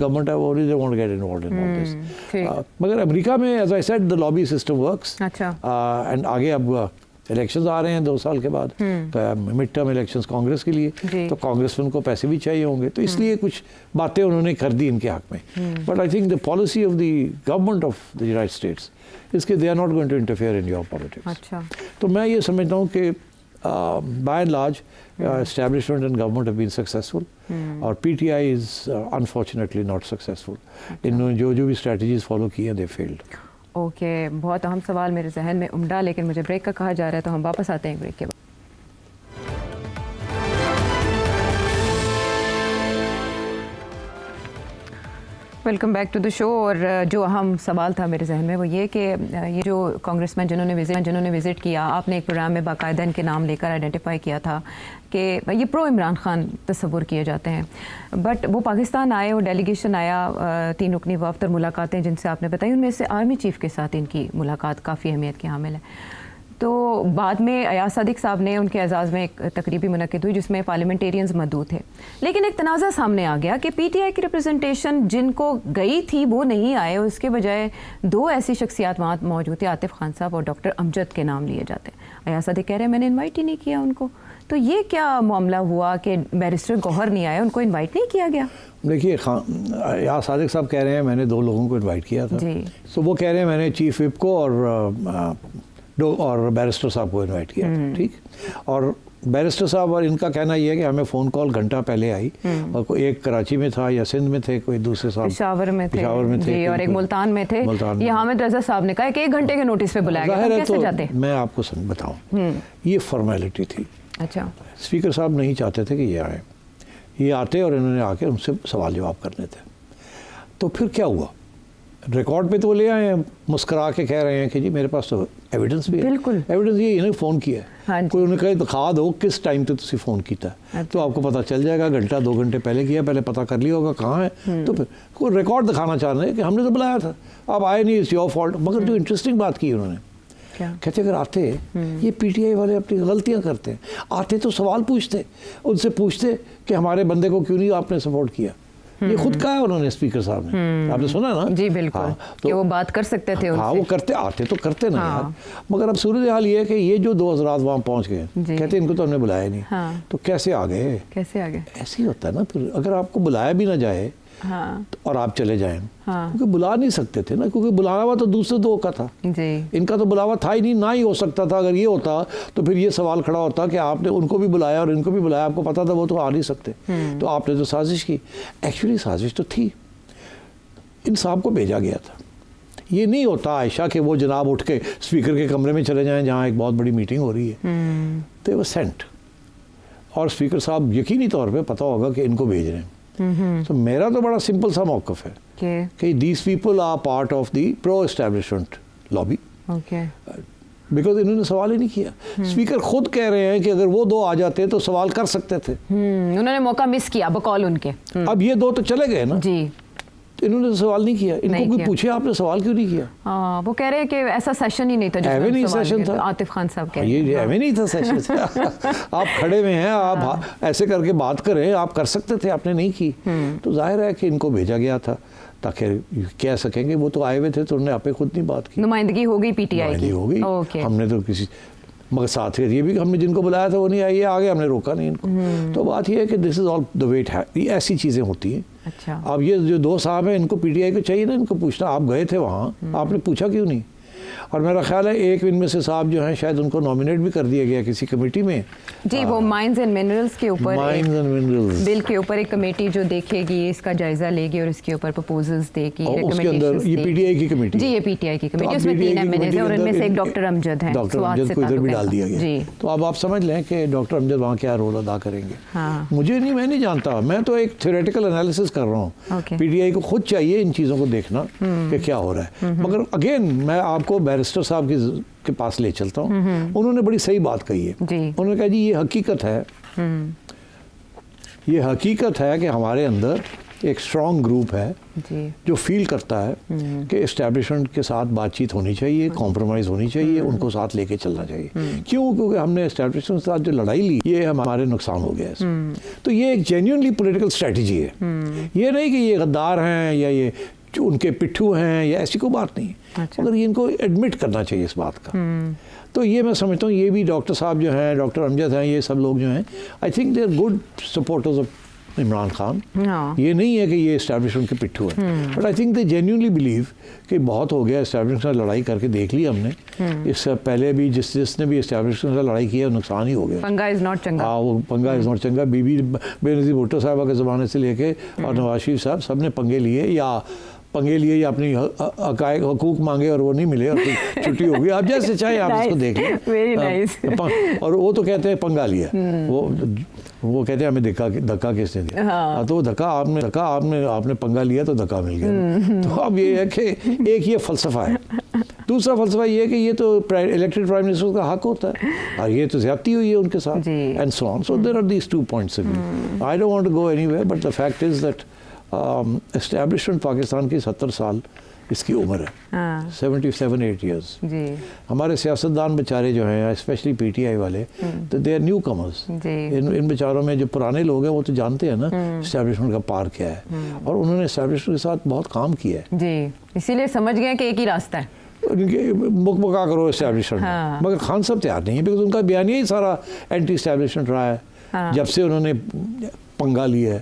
गवर्नमेंट है वो नहीं want get involved in all this. मगर अमेरिका में as I said the lobby system works. And आगे अब इलेक्शंस आ रहे हैं 2 साल के बाद, मिड टर्म इलेक्शंस कांग्रेस के लिए, तो कांग्रेसमैन को पैसे भी चाहिए होंगे, तो इसलिए कुछ बातें उन्होंने कर दी इनके हक में। But I think the policy of the government of the United States इसके they are not going to interfere in your politics. अच्छा। तो मैं ये समझता हूँ कि by and large establishment and government have been successful, और PTI is unfortunately not successful. इन्होंने जो भी स्ट्रेटजीज फॉलो की हैं दे फेल्ड। ओके, बहुत अहम सवाल मेरे जहन में उमड़ा, लेकिन मुझे ब्रेक का कहा जा रहा है, तो हम वापस आते हैं ब्रेक के बाद। Welcome back to the show. और जो अहम सवाल था मेरे जहन में वो ये कि ये जो कांग्रेसमैन जिन्होंने विज़िट किया, आपने एक प्रोग्राम में बाकायदा इनके नाम लेकर आइडेंटिफाई किया था कि ये प्रो इमरान खान तस्वुर किए जाते हैं। बट वो पाकिस्तान आए, वो डेलीगेशन आया, 3 रुकनी वफ़द और मुलाकातें जिनसे आपने बताई, उनमें से आर्मी चीफ़ के साथ इनकी मुलाकात काफ़ी अहमियत की हामिल है। तो बाद में अयाज सादिक साहब ने उनके एजाज़ में एक तकरीबी मुनक़िद हुई जिसमें पार्लियामेंटेरियंस मौजूद थे, लेकिन एक तनाज़ा सामने आ गया कि पीटीआई की रिप्रेजेंटेशन जिनको गई थी वो नहीं आए, उसके बजाय 2 ऐसी शख्सियात वहाँ मौजूद थे, आतिफ खान साहब और डॉक्टर अमजद के नाम लिए जाते हैं। अयाज सादिक कह रहे हैं मैंने इन्वाइट ही नहीं किया उनको। तो ये क्या मामला हुआ कि बैरिस्टर गौहर नहीं आए, उनको इन्वाइट नहीं किया गया? देखिए, अयाज सादिक साहब कह रहे हैं मैंने 2 लोगों को इन्वाइट किया था जी। तो वो कह रहे हैं मैंने चीफ विप को और बैरिस्टर साहब को इनवाइट किया था, ठीक। और बैरिस्टर साहब और इनका कहना ये है कि हमें फ़ोन कॉल घंटा पहले आई, और कोई एक कराची में था या सिंध में थे, कोई दूसरे साहब पेशावर में थे जी, और एक मुल्तान में थे। ये हामिद रजा साहब ने कहा कि 1 घंटे के नोटिस पे बुलाया गया, कैसे जाते? मैं आपको बताऊं, ये फॉर्मेलिटी थी। अच्छा। स्पीकर साहब नहीं चाहते थे कि ये आए, ये आते और इन्होंने आके उनसे सवाल जवाब करने थे। तो फिर क्या हुआ, रिकॉर्ड पे तो ले आए हैं, मुस्करा के कह रहे हैं कि जी मेरे पास तो एविडेंस भी है। बिल्कुल एविडेंस ये इन्हें फ़ोन किया है। हाँ, कोई उन्हें कहे दिखा दो किस टाइम पे तुसी फ़ोन किया है, तो आपको पता चल जाएगा। घंटा 2 घंटे पहले किया, पहले पता कर लिया होगा कहाँ है। तो फिर कोई रिकॉर्ड दिखाना चाह रहे हैं कि हमने तो बुलाया था, आप आए नहीं, इट्स योर फॉल्ट। मगर जो इंटरेस्टिंग बात की उन्होंने, कहते अगर आते, ये पीटीआई वाले अपनी गलतियां करते हैं, आते तो सवाल पूछते, उनसे पूछते कि हमारे बंदे को क्यों नहीं आपने सपोर्ट किया। ये खुद कहा है उन्होंने, स्पीकर साहब ने, आपने सुना ना जी? बिल्कुल। हाँ, तो, कि वो बात कर सकते थे उनसे। हाँ, वो करते, आते तो करते ना यार। मगर अब सूरत हाल ये है कि ये जो 2 हज़रात वहाँ पहुँच गए, कहते इनको तो हमने बुलाया नहीं। तो कैसे आ गए? ऐसे ही होता है ना। फिर अगर आपको बुलाया भी ना जाए और आप चले जाएं, क्योंकि बुला नहीं सकते थे ना, क्योंकि बुलाना हुआ तो दूसरे 2 का था जी। इनका तो बुलावा था ही नहीं, ना ही हो सकता था। अगर ये होता तो फिर ये सवाल खड़ा होता कि आपने उनको भी बुलाया और इनको भी बुलाया, आपको पता था वो तो आ नहीं सकते, तो आपने तो साजिश की। एक्चुअली साजिश तो थी, इन साहब को भेजा गया था। ये नहीं होता आयशा कि वो जनाब उठ के स्पीकर के कमरे में चले जाएं जहाँ एक बहुत बड़ी मीटिंग हो रही है। तो वो सेंट, और स्पीकर साहब यकीनी तौर पर पता होगा कि इनको भेज रहे हैं। तो मेरा तो बड़ा सिंपल सा मौक़िफ़ है कि these people are part of the pro establishment lobby. Because इन्होंने सवाल ही नहीं किया। स्पीकर खुद कह रहे हैं कि अगर वो दो आ जाते तो सवाल कर सकते थे। उन्होंने मौका मिस किया बकौल उनके। अब ये दो तो चले गए ना जी, तो इन्होंने तो सवाल नहीं किया। इनको नहीं कोई किया। पूछे आपने सवाल क्यों नहीं किया? हाँ, वो कह रहे हैं कि ऐसा सेशन ही नहीं था एवे नहीं सवाल सेशन किया। था। आतिफ खान साहब कह रहे ये हैं। एवे नहीं था सेशन। आप खड़े हुए हैं, आप ऐसे करके बात करें, आप कर सकते थे, आपने नहीं की। तो जाहिर है कि इनको भेजा गया था ताकि कह सकेंगे वो तो आए हुए थे तो उन्होंने आपे खुद नहीं बात की। नुमाइंदगी हो गई पीटीआई की, हो गई। ओके। हमने तो किसी मगर साथ ही ये भी हमने जिनको बुलाया था वो नहीं आए, ये आ गए, हमने रोका नहीं इनको। तो बात ये है कि this is all the way it है, ये ऐसी चीज़ें होती हैं। अच्छा, अब ये जो दो साहब हैं इनको पीटीआई को चाहिए ना, इनको पूछना आप गए थे वहाँ, आपने पूछा क्यों नहीं? और मेरा ख्याल है एक इनमें से साहब जो हैं शायद उनको नॉमिनेट भी कर दिया गया किसी कमेटी में। जी, वो माइंस एंड मिनरल्स के ऊपर माइंस एंड मिनरल्स बिल के ऊपर एक कमेटी जो देखेगी, इसका जायजा लेगी और इसके ऊपर प्रपोजल्स देगी, और उसके अंदर recommendations ये देगी। पीटीआई की कमेटी जी, है। ये पीटीआई की तो कमेटी, अब उसमें PTI 3 की एमएनएज कमेटी हैं और के इनमें से अंदर एक डॉक्टर अमजद हैं। डॉक्टर स्वाद अमजद से को इधर भी ताल्लुक डाल है दिया गया। जी। तो अब आप समझ लें कि डॉक्टर अमजद वहाँ क्या रोल अदा करेंगे। हाँ। मुझे नहीं, मैं नहीं जानता, मैं तो एक थ्योरेटिकल एनालिसिस कर रहा हूँ। Okay. पीटीआई को खुद चाहिए इन चीज़ों को देखना कि क्या हो रहा है। मगर अगेन मैं आपको बैरिस्टर साहब के पास ले चलता हूँ। उन्होंने बड़ी सही बात कही है। जी। उन्होंने कहा जी ये हकीकत है, ये हकीकत है कि हमारे अंदर एक स्ट्रॉन्ग ग्रुप है जी, जो फील करता है कि इस्टेब्लिशमेंट के साथ बातचीत होनी चाहिए, कॉम्प्रोमाइज़ होनी चाहिए, उनको साथ लेके चलना चाहिए। क्यों? क्योंकि हमने इस्टेब्लिशमेंट के साथ जो लड़ाई ली ये हमारे नुकसान हो गया इसमें। तो ये एक जेन्युइनली पॉलिटिकल स्ट्रेटजी है। ये नहीं कि ये गद्दार हैं या ये जो उनके पिट्ठू हैं या ऐसी कोई बात नहीं। अच्छा। मगर ये इनको एडमिट करना चाहिए इस बात का। तो ये मैं समझता हूँ ये भी डॉक्टर साहब जो हैं, डॉक्टर अमजद हैं, ये सब लोग जो हैं, I think they are good supporters of Imran Khan. हाँ। ये नहीं है कि ये इस्टेब्लिशमेंट के पिट्ठू है, but I think they genuinely believe कि बहुत हो गया इस्टेब्लिशमेंट से लड़ाई करके देख ली हमने। इससे पहले भी जिसने भी इस्टेब्लिशमेंट से लड़ाई की है नुकसान ही हो गया। पंगा इज नॉट चंगा। हाँ, वो पंगा इज नॉट चंगा। बीबी बेनज़ीर भुट्टो साहबा के ज़माने से लेके और नवाज शरीफ साहब सब ने पंगे लिए या अपनी हकूक मांगे और वो नहीं मिले और फिर छुट्टी हो गई। आप जैसे चाहे आप इसको देख लें। Very nice. और वो तो कहते हैं पंगा लिया, वो कहते हैं हमें धक्का किसने दिया। हाँ, तो धक्का आपने पंगा लिया तो धक्का मिल गया। तो अब ये है कि एक ये फ़लसफ़ा है। दूसरा फ़लसफ़ा ये है कि ये तो इलेक्टेड प्राइम मिनिस्टर का हक होता है और ये तो ज़्यादती हुई है उनके साथ and so on. So there are these two points of view. I don't want to go anywhere but the fact is that establishment Pakistan की 70 साल इसकी उम्र है। हाँ। 77-8 ईयर्स। जी, हमारे सियासतदान बेचारे जो हैं स्पेशली पीटीआई वाले, तो दे आर न्यू कमर्स। जी। इन बेचारों में जो पुराने लोग हैं वो तो जानते हैं ना इस्टेब्लिशमेंट का पार क्या है, और उन्होंने इस्टेब्लिशमेंट के साथ बहुत काम किया है। जी, इसीलिए समझ गए कि एक ही रास्ता है। उनके मुकबका करो इस्टेब्लिशमेंट में। हाँ। मगर खान साहब तैयार नहीं है, बिकॉज उनका बयानिया ही सारा एंटी इस्टेब्लिशमेंट रहा है। हाँ। जब से उन्होंने पंगा लिया है,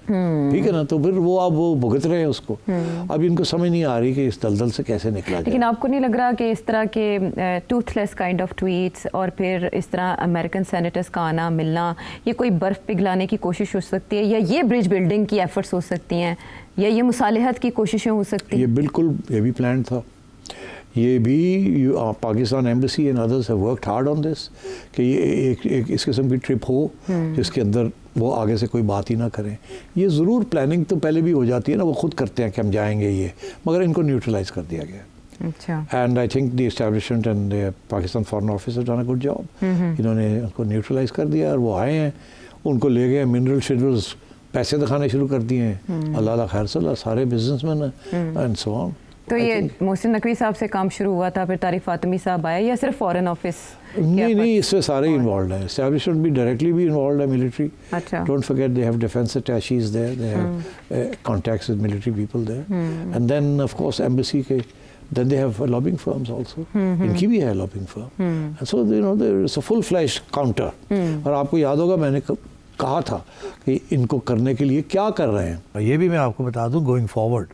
ठीक है ना, तो फिर वो भुगत रहे हैं उसको। अब इनको समझ नहीं आ रही कि इस दलदल से कैसे निकला जाए। लेकिन आपको नहीं लग रहा कि इस तरह के टूथलेस काइंड ऑफ ट्वीट्स और फिर इस तरह अमेरिकन सेनेटर्स का आना मिलना, ये कोई बर्फ़ पिघलाने की कोशिश हो सकती है, या ये ब्रिज बिल्डिंग की एफर्ट्स हो सकती हैं, या ये मुसालहत की कोशिशें हो सकती हैं? ये बिल्कुल ये भी प्लान था। ये भी Pakistan embassy and others have worked hard on this कि ये एक इस किस्म की ट्रिप हो जिसके अंदर वो आगे से कोई बात ही ना करें। ये ज़रूर प्लानिंग तो पहले भी हो जाती है ना, वो खुद करते हैं कि हम जाएंगे ये, मगर इनको न्यूट्रलाइज कर दिया गया। अच्छा। And I think the establishment and Pakistan foreign office have done a good job. इन्होंने उनको न्यूट्रलाइज कर दिया और वो आए हैं, उनको ले गए मिनरल शिनरल्स पैसे दिखाने शुरू कर दिए हैं। अल्लाह खैर सल्ला, सारे बिजनेसमैन हैं एंड सो ऑन। तो ये मोहसिन नकवी साहब से काम शुरू हुआ था, फिर तारिक फातिमी साहब आए, या सिर्फ फॉरेन ऑफिस? नहीं, इससे सारे इन्वॉल्व हैं। एस्टैब्लिशमेंट भी डायरेक्टली भी इन्वॉल्व है, मिलिट्री। अच्छा। Don't forget they have defence attaches there, they have contacts with military people there, and then of course embassy के then they have lobbying firms also. इनकी भी है lobbying firm. And so you know there is a full fledged counter. और आपको याद होगा मैंने कहा था कि इनको करने के लिए क्या कर रहे हैं। ये भी मैं आपको बता दूं, गोइंग फॉरवर्ड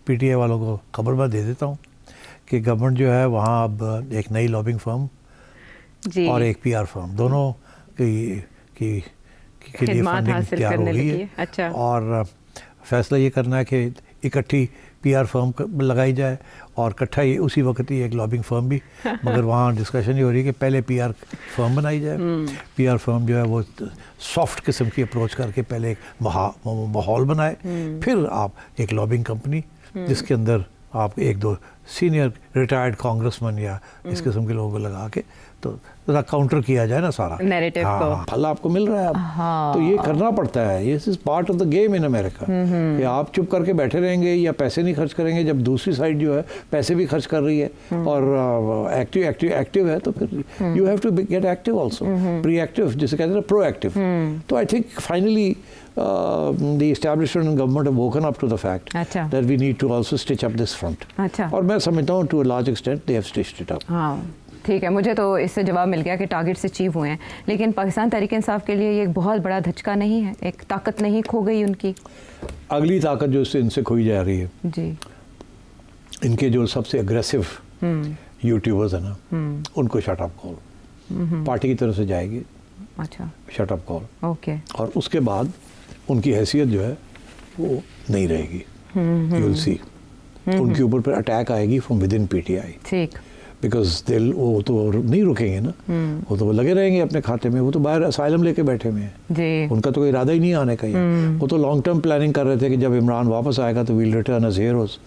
पीटीआई वालों को खबर मैं दे देता हूँ कि गवर्नमेंट जो है वहाँ अब एक नई लॉबिंग फर्म और एक पीआर फर्म दोनों के लिए फंडिंग तैयार हो गई है। अच्छा। और फैसला ये करना है कि इकट्ठी पीआर फर्म लगाई जाए और इकट्ठा ही उसी वक्त ही एक लॉबिंग फर्म भी, मगर वहाँ डिस्कशन ये हो रही है कि पहले पीआर फर्म बनाई जाए। पीआर फर्म जो है वो सॉफ्ट किस्म की अप्रोच करके पहले एक माहौल बनाए, फिर आप एक लॉबिंग कंपनी जिसके अंदर आप एक दो सीनियर रिटायर्ड कांग्रेसमैन या इस किस्म के लोगों को लगा के तो ज़रा काउंटर किया जाए ना सारा नैरेटिव को। हाँ, फल आपको मिल रहा है अब। तो ये करना पड़ता है, ये is part of the game in America कि आप चुप करके बैठे रहेंगे या पैसे नहीं खर्च करेंगे जब दूसरी साइड जो है पैसे भी खर्च कर रही है और एक्टिव है, तो फिर you have to get active also, pre active जिसे कहते हैं प्रोएक्टिव। तो I think finally the establishment and government have woken up to the fact अच्छा। that we need to also stitch up this front। अच्छा। और मैं समझता हूँ to a large extent they have stitched it up। हाँ ठीक है, मुझे तो इससे जवाब मिल गया कि टारगेट्स अचीव हुए हैं, लेकिन पाकिस्तान तहरीक इंसाफ के लिए ये एक बहुत बड़ा धचका नहीं है, एक ताकत नहीं खो गई उनकी? अगली ताकत जो इनसे खोई जा रही है जी, इनके जो सबसे अग्रेसिव यूट्यूबर्स है ना, उनको शट अप कॉल पार्टी की तरफ से जाएगी। अच्छा, शट अप कॉल, ओके। और उसके बाद उनकी हैसियत जो है वो नहीं रहेगी। यू विल सी उनके ऊपर फिर अटैक आएगी फ्रॉम विद इन पीटीआई। ठीक, बिकॉज दिल वो तो नहीं रुकेंगे ना, वो तो लगे रहेंगे अपने खाते में, वो तो बाहर असाइलम लेके बैठे हुए हैं जी। उनका तो कोई इरादा ही नहीं आने का ही। वो तो लॉन्ग टर्म प्लानिंग कर रहे थे कि जब इमरान वापस आएगा तो वील रिटर्न एज हीरोज।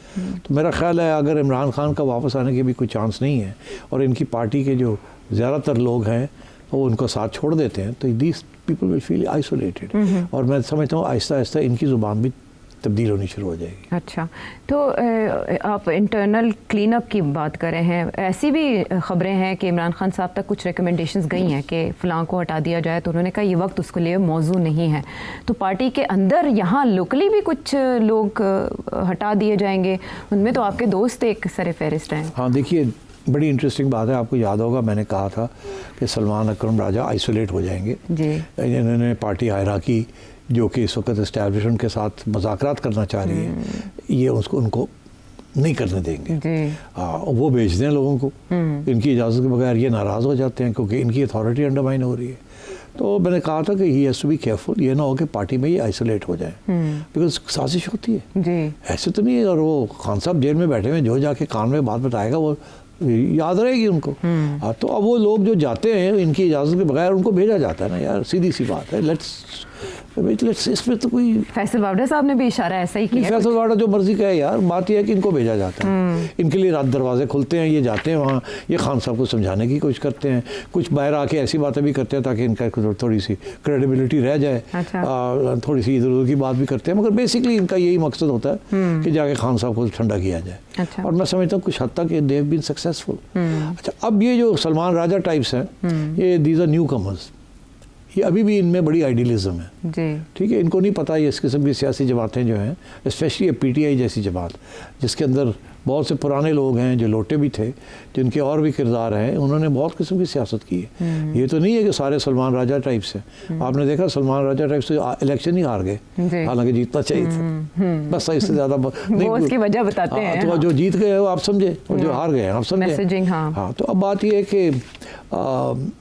तो मेरा ख्याल है अगर इमरान खान का वापस आने की भी कोई चांस नहीं है और इनकी पार्टी के जो ज़्यादातर लोग हैं वो उनको साथ छोड़ देते हैं तो these people will feel isolated. और मैं समझता हूँ आहिस्ता आहिस्ता इनकी ज़ुबान भी तब्दील होनी शुरू हो जाएगी। अच्छा, तो आप इंटरनल क्लीन अप की बात कर रहे हैं, ऐसी भी ख़बरें हैं कि इमरान खान साहब तक कुछ रिकमेंडेशंस गई हैं कि फ़लाँ को हटा दिया जाए, तो उन्होंने कहा ये वक्त उसके लिए मौजू नहीं है। तो पार्टी के अंदर यहाँ लोकली भी कुछ लोग हटा दिए जाएंगे, उनमें तो आपके दोस्त एक सर फहरिस्त हैं। हाँ देखिए, बड़ी इंटरेस्टिंग बात है, आपको याद होगा मैंने कहा था कि सलमान अकरम राजा आइसोलेट हो जाएंगे जी। इन्होंने पार्टी हायरार्की जो कि इस वक्त एस्टैब्लिशमेंट के साथ मज़ाकरात करना चाह रही है, ये उनको नहीं करने देंगे जी। वो भेज दें लोगों को इनकी इजाज़त के बगैर, ये नाराज़ हो जाते हैं क्योंकि इनकी अथॉरिटी अंडरमाइन हो रही है। तो मैंने कहा था कि he has to be careful, ये ना हो कि पार्टी में ये आइसोलेट हो जाए, बिकॉज साजिश होती है जी। ऐसे तो नहीं है। और वो खान साहब जेल में बैठे हुए, जो जाके कान में बात बताएगा वो याद रहेगी उनको। तो अब वो लोग जो जाते हैं इनकी इजाज़त के बगैर उनको भेजा जाता है ना यार, सीधी सी बात है। लेट्स इसमें तो कोई फैसल वावड़ा साहब ने भी इशारा ऐसा ही किया। फैसल वावड़ा जो मर्जी कहे यार, बात यह है कि इनको भेजा जाता है, इनके लिए रात दरवाजे खुलते हैं, ये जाते हैं वहाँ, ये खान साहब को समझाने की कोशिश करते हैं, कुछ बाहर आके ऐसी बातें भी करते हैं ताकि इनका थोड़ी सी क्रेडिबिलिटी रह जाए। अच्छा। थोड़ी सी इधर उधर की बात भी करते हैं, मगर बेसिकली इनका यही मकसद होता है कि जाके खान साहब को ठंडा किया जाए। अच्छा। और मैं समझता हूँ कुछ हद तक दे हैव बीन सक्सेसफुल। अच्छा, अब ये जो सलमान राजा टाइप्स हैं, ये दीज आर न्यू कमर्स, ये अभी भी इनमें बड़ी आइडियलिज्म है जी। ठीक है, इनको नहीं पता ये इस किस्म की सियासी जमातें जो हैं, स्पेशली पीटीआई जैसी जमात जिसके अंदर बहुत से पुराने लोग हैं जो लोटे भी थे, जिनके और भी किरदार हैं, उन्होंने बहुत किस्म की सियासत की है। ये तो नहीं है कि सारे सलमान राजा टाइप्स हैं। आपने देखा सलमान राजा टाइप्स से इलेक्शन ही हार गए, हालांकि जीतना चाहिए था, बस इससे ज़्यादा नहीं। वो उसकी वजह बताते हैं। तो जो जीत गए वो आप समझे, और जो हार गए आप समझे। हाँ, तो अब बात ये है कि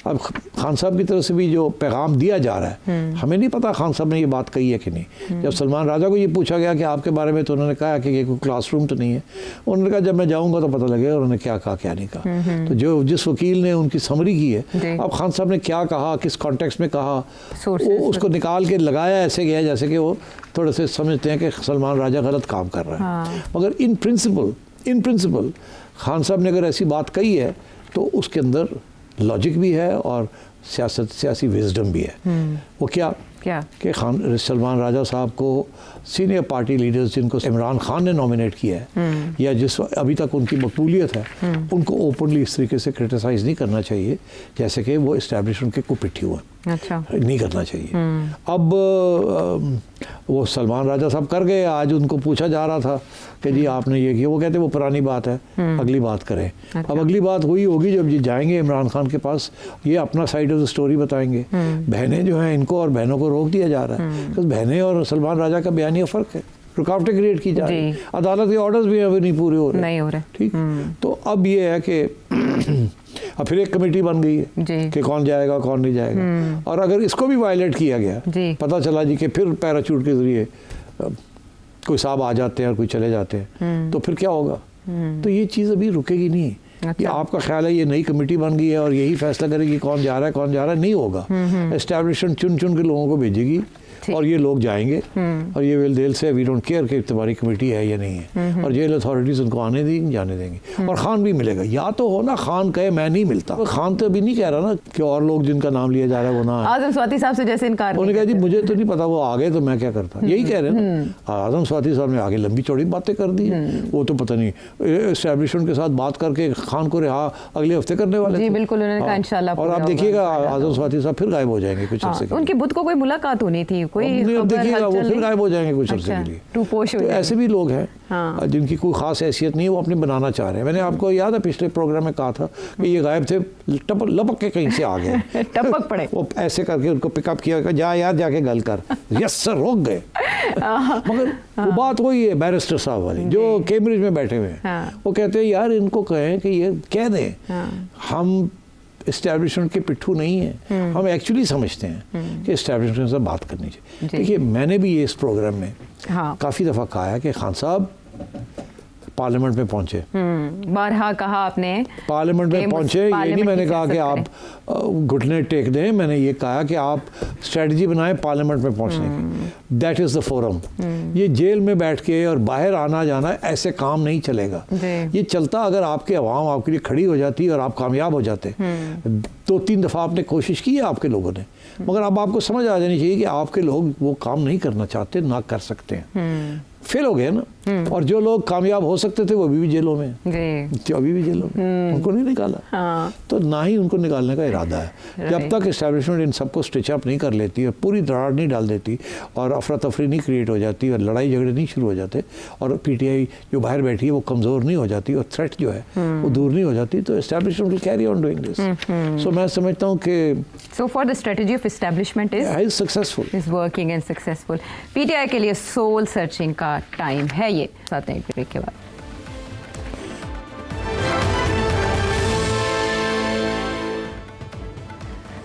अब खान साहब की तरफ से भी जो पैगाम दिया जा रहा है, हमें नहीं पता खान साहब ने ये बात कही है कि नहीं। जब सलमान राजा को ये पूछा गया कि आपके बारे में, तो उन्होंने कहा कि ये कोई क्लासरूम तो नहीं है। उन्होंने कहा जब मैं जाऊंगा तो पता लगेगा उन्होंने क्या कहा क्या नहीं कहा। तो जो जिस वकील ने उनकी समरी की है, अब खान साहब ने क्या कहा, किस कॉन्टेक्स्ट में कहा, वो उसको निकाल के लगाया ऐसे गया जैसे कि वो थोड़े से समझते हैं कि सलमान राजा गलत काम कर रहा है। मगर इन प्रिंसिपल खान साहब ने अगर ऐसी बात कही है तो उसके अंदर लॉजिक भी है और सियासी विजडम भी है। वो क्या कि सलमान राजा साहब को सीनियर पार्टी लीडर्स जिनको इमरान खान ने नॉमिनेट किया है या जिस अभी तक उनकी मकबूलियत है, उनको ओपनली इस तरीके से क्रिटिसाइज़ नहीं करना चाहिए जैसे कि वो इस्टेब्लिशमेंट के कुपिट्ठी हुआ। अच्छा, नहीं करना चाहिए। अब वो सलमान राजा साहब कर गए। आज उनको पूछा जा रहा था कि जी आपने ये किया, वो कहते वो पुरानी बात है, अगली बात करें। अच्छा। अब अगली बात हुई होगी जब ये जाएंगे इमरान खान के पास, ये अपना साइड ऑफ द स्टोरी बताएंगे। बहनें जो हैं, इनको और बहनों को रोक दिया जा रहा है, तो बहनें और सलमान राजा का बयानी फ़र्क है, रुकावटें क्रिएट की जा रही है, अदालत के ऑर्डर्स भी अभी नहीं पूरे हो रहे, ठीक। तो अब ये है कि अब फिर एक कमेटी बन गई है कि कौन जाएगा कौन नहीं जाएगा, और अगर इसको भी वायलेट किया गया, पता चला जी कि फिर पैराचूट के जरिए कोई साहब आ जाते हैं और कोई चले जाते हैं, तो फिर क्या होगा? तो ये चीज़ अभी रुकेगी नहीं। अच्छा। ये आपका ख्याल है ये नई कमेटी बन गई है और यही फैसला करेगी कौन जा रहा है नहीं होगा। एस्टैब्लिशमेंट चुन के लोगों को भेजेगी और ये लोग जाएंगे और ये विल देल से वी डोंट केयर कि तुम्हारी कमेटी है या नहीं है, और जेल अथॉरिटीज उनको आने देंगे जाने देंगे, और खान भी मिलेगा। या तो हो ना खान कहे मैं नहीं मिलता, खान तो अभी नहीं कह रहा ना कि और लोग जिनका नाम लिया जा रहा है वो ना। आजम स्वाति साहब से जैसे इनकार उन्होंने कहा जी मुझे तो नहीं पता, वो आ गए तो मैं क्या करता, यही कह रहे हैं ना। आजम स्वाति साहब ने आगे लंबी चौड़ी बातें कर दी, वो तो पता नहीं एस्टैब्लिशमेंट के साथ बात करके खान को रिहा अगले हफ्ते करने वाले जी थे। बिल्कुल, उन्होंने कहा इंशाल्लाह। और आप देखिएगा आजम स्वाति साहब फिर गायब हो जाएंगे कुछ अरसे के लिए। उनकी बुध को कोई मुलाकात होनी थी, कोई अब देखिएगा वो फिर गायब हो जाएंगे कुछ अरसे अच्छा, के लिए। टूपोश हो तो जाएंगे। ऐसे भी लोग हैं हाँ। जिनकी कोई खास हैसियत नहीं है, वो अपनी बनाना चाह रहे हैं। मैंने आपको याद है पिछले प्रोग्राम में कहा था कि ये गायब थे, लपक के कहीं से आ गए टपक पड़े, वो ऐसे करके उनको पिकअप किया, जा यार जाके गल कर, यस सर, रोक गए। मगर वो बात वही है बैरिस्टर साहब वाली जो कैम्ब्रिज में बैठे हुए हैं। हाँ। वो कहते हैं यार इनको कहें कि ये कह दें हम इस्टेब्लिशमेंट के पिट्ठू नहीं है, हम एक्चुअली समझते हैं कि इस्टेब्लिशमेंट से बात करनी चाहिए। देखिए मैंने भी ये इस प्रोग्राम में काफ़ी दफ़ा कहा है कि खान साहब पार्लियामेंट में पहुंचे, बारहा कहा आपने पार्लियामेंट में पहुंचे। ये नहीं मैंने कहा कि आप घुटने टेक दें, मैंने ये कहा कि आप स्ट्रेटजी बनाएं पार्लियामेंट में पहुंचने की, दैट इज़ द फोरम। ये जेल में बैठ के और बाहर आना जाना ऐसे काम नहीं चलेगा। ये चलता अगर आपके अवाम आपके लिए खड़ी हो जाती और आप कामयाब हो जाते। 2-3 दफ़ा आपने कोशिश की है आपके लोगों ने, मगर अब आपको समझ आ जानी चाहिए कि आपके लोग वो काम नहीं करना चाहते, ना कर सकते हैं, फेल हो गए ना। और जो लोग कामयाब हो सकते थे वो अभी भी जेलों में, जो अभी भी जेलों में, उनको नहीं निकाला। हाँ। तो ना ही उनको निकालने का इरादा है। जब तक एस्टैब्लिशमेंट इन सबको स्टिच अप नहीं कर लेती और पूरी दरार नहीं डाल देती और अफरा तफरी नहीं क्रिएट हो जाती और लड़ाई झगड़े नहीं शुरू हो जाते और पीटीआई जो बाहर बैठी है वो कमज़ोर नहीं हो जाती और थ्रेट जो है वो दूर नहीं हो जाती, तो establishment will carry on doing this. So मैं समझता हूँ कि So for the strategy of establishment is successful, is working and successful. PTI के लिए सोल सर्चिंग का टाइम है ये। साथ हैं ब्रेक के बाद।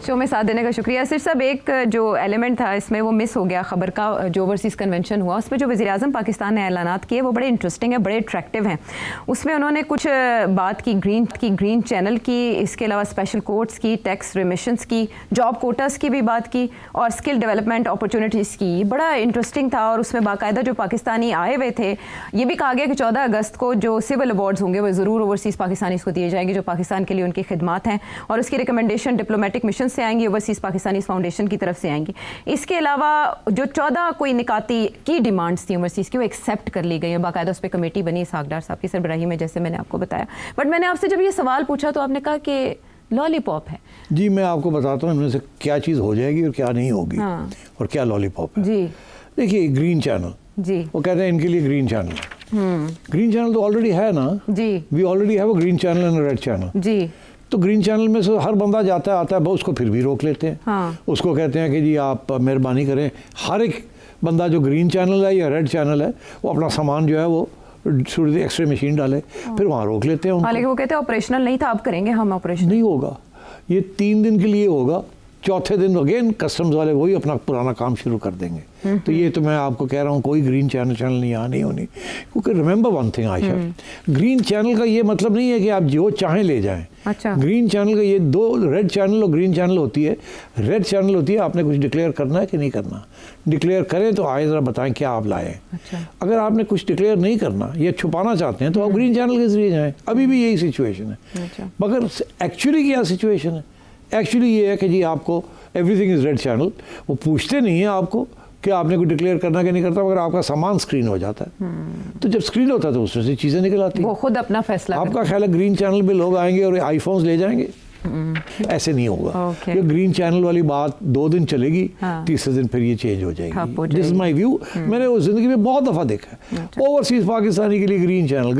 शो में साथ देने का शुक्रिया। सिर्फ साहब एक जो एलिमेंट था इसमें वो मिस हो गया खबर का, जो ओवरसीज़ कन्वेंशन हुआ उसमें जो वज़ीर आज़म पाकिस्तान ने ऐलानात किए वो बड़े इंटरेस्टिंग है, बड़े अट्रैक्टिव हैं। उसमें उन्होंने कुछ बात की ग्रीन चैनल की, इसके अलावा स्पेशल कोर्ट्स की, टैक्स रिमिशंस की, जॉब कोटास की भी बात की और स्किल डेवलपमेंट अपॉर्चुनिटीज़ की। बड़ा इंटरेस्टिंग था और उसमें बाकायदा जो पाकिस्तानी आए हुए थे ये भी कहा गया कि 14 अगस्त को जो सिविल अवार्ड्स होंगे वो ज़रूर ओवरसीज़ पाकिस्तानीज़ को दिए जाएंगे जो पाकिस्तान के लिए उनकी खिदमात हैं, और उसकी रिकमेंडेशन डिप्लोमेटिक मिशन से आएंगी, ओवरसीज़ पाकिस्तानी फाउंडेशन की तरफ से आएंगी। इसके अलावा जो 14 कोई निकाती की डिमांड्स थी ओवरसीज़ की वो एक्सेप्ट कर ली गई है, बाकायदा उस पर कमेटी बनी इसहाकडार साहब की सरबराही में, जैसे मैंने आपको बताया। बट मैंने आपसे जब ये सवाल पूछा तो आपने कहा कि लॉलीपॉप है। जी मैं आपको बताता हूँ इनमें से क्या चीज़ हो जाएगी और क्या नहीं होगी। हाँ। और क्या लॉलीपॉप है। जी देखिए ग्रीन चैनल, जी वो कहते हैं इनके लिए ग्रीन चैनल, ग्रीन चैनल तो ऑलरेडी है ना जी, we already have a green channel and red channel जी। तो ग्रीन चैनल में से हर बंदा जाता है आता है, उसको फिर भी रोक लेते हैं। हाँ। उसको कहते हैं कि जी आप मेहरबानी करें, हर एक बंदा जो ग्रीन चैनल है या रेड चैनल है वो अपना सामान जो है वो एक्सरे मशीन डाले, फिर वहाँ रोक लेते हैं। हालांकि वो कहते हैं ऑपरेशनल नहीं था, अब करेंगे हम ऑपरेशन। नहीं होगा, ये 3 दिन के लिए होगा, चौथे दिन अगेन कस्टम्स वाले वही अपना पुराना काम शुरू कर देंगे। तो ये तो मैं आपको कह रहा हूँ कोई ग्रीन चैनल नहीं यहाँ नहीं होनी, क्योंकि remember one thing Ayesha, green channel का ये मतलब नहीं है कि आप जो चाहें ले जाएं। अच्छा। ग्रीन चैनल का ये 2 रेड चैनल और ग्रीन चैनल होती है। रेड चैनल होती है आपने कुछ डिक्लेयर करना है कि नहीं करना, डिक्लेयर करें तो आए ज़रा बताएं क्या आप लाए। अच्छा। अगर आपने कुछ डिक्लेयर नहीं करना या छुपाना चाहते हैं तो आप ग्रीन चैनल के जरिए जाएँ, अभी भी यही सिचुएशन है। अच्छा। मगर एक्चुअली क्या सिचुएशन है, एक्चुअली ये है कि जी आपको एवरीथिंग इज़ रेड चैनल, वो पूछते नहीं है आपको कि आपने कुछ डिक्लेयर करना कि नहीं करता, मगर आपका सामान स्क्रीन हो जाता है। तो जब स्क्रीन होता है तो उसमें से चीज़ें निकल आती हैं, वो खुद अपना फैसला। आपका ख्याल है ग्रीन चैनल पे लोग आएंगे और आईफोन्स ले जाएंगे? ऐसे नहीं होगा। ये ग्रीन चैनल वाली बात 2 दिन चलेगी, तीसरे दिन फिर ये चेंज हो जाएगी। This is my view. मैंने उस जिंदगी में बहुत दफ़ा देखा है, ओवरसीज पाकिस्तानी के लिए ग्रीन चैनल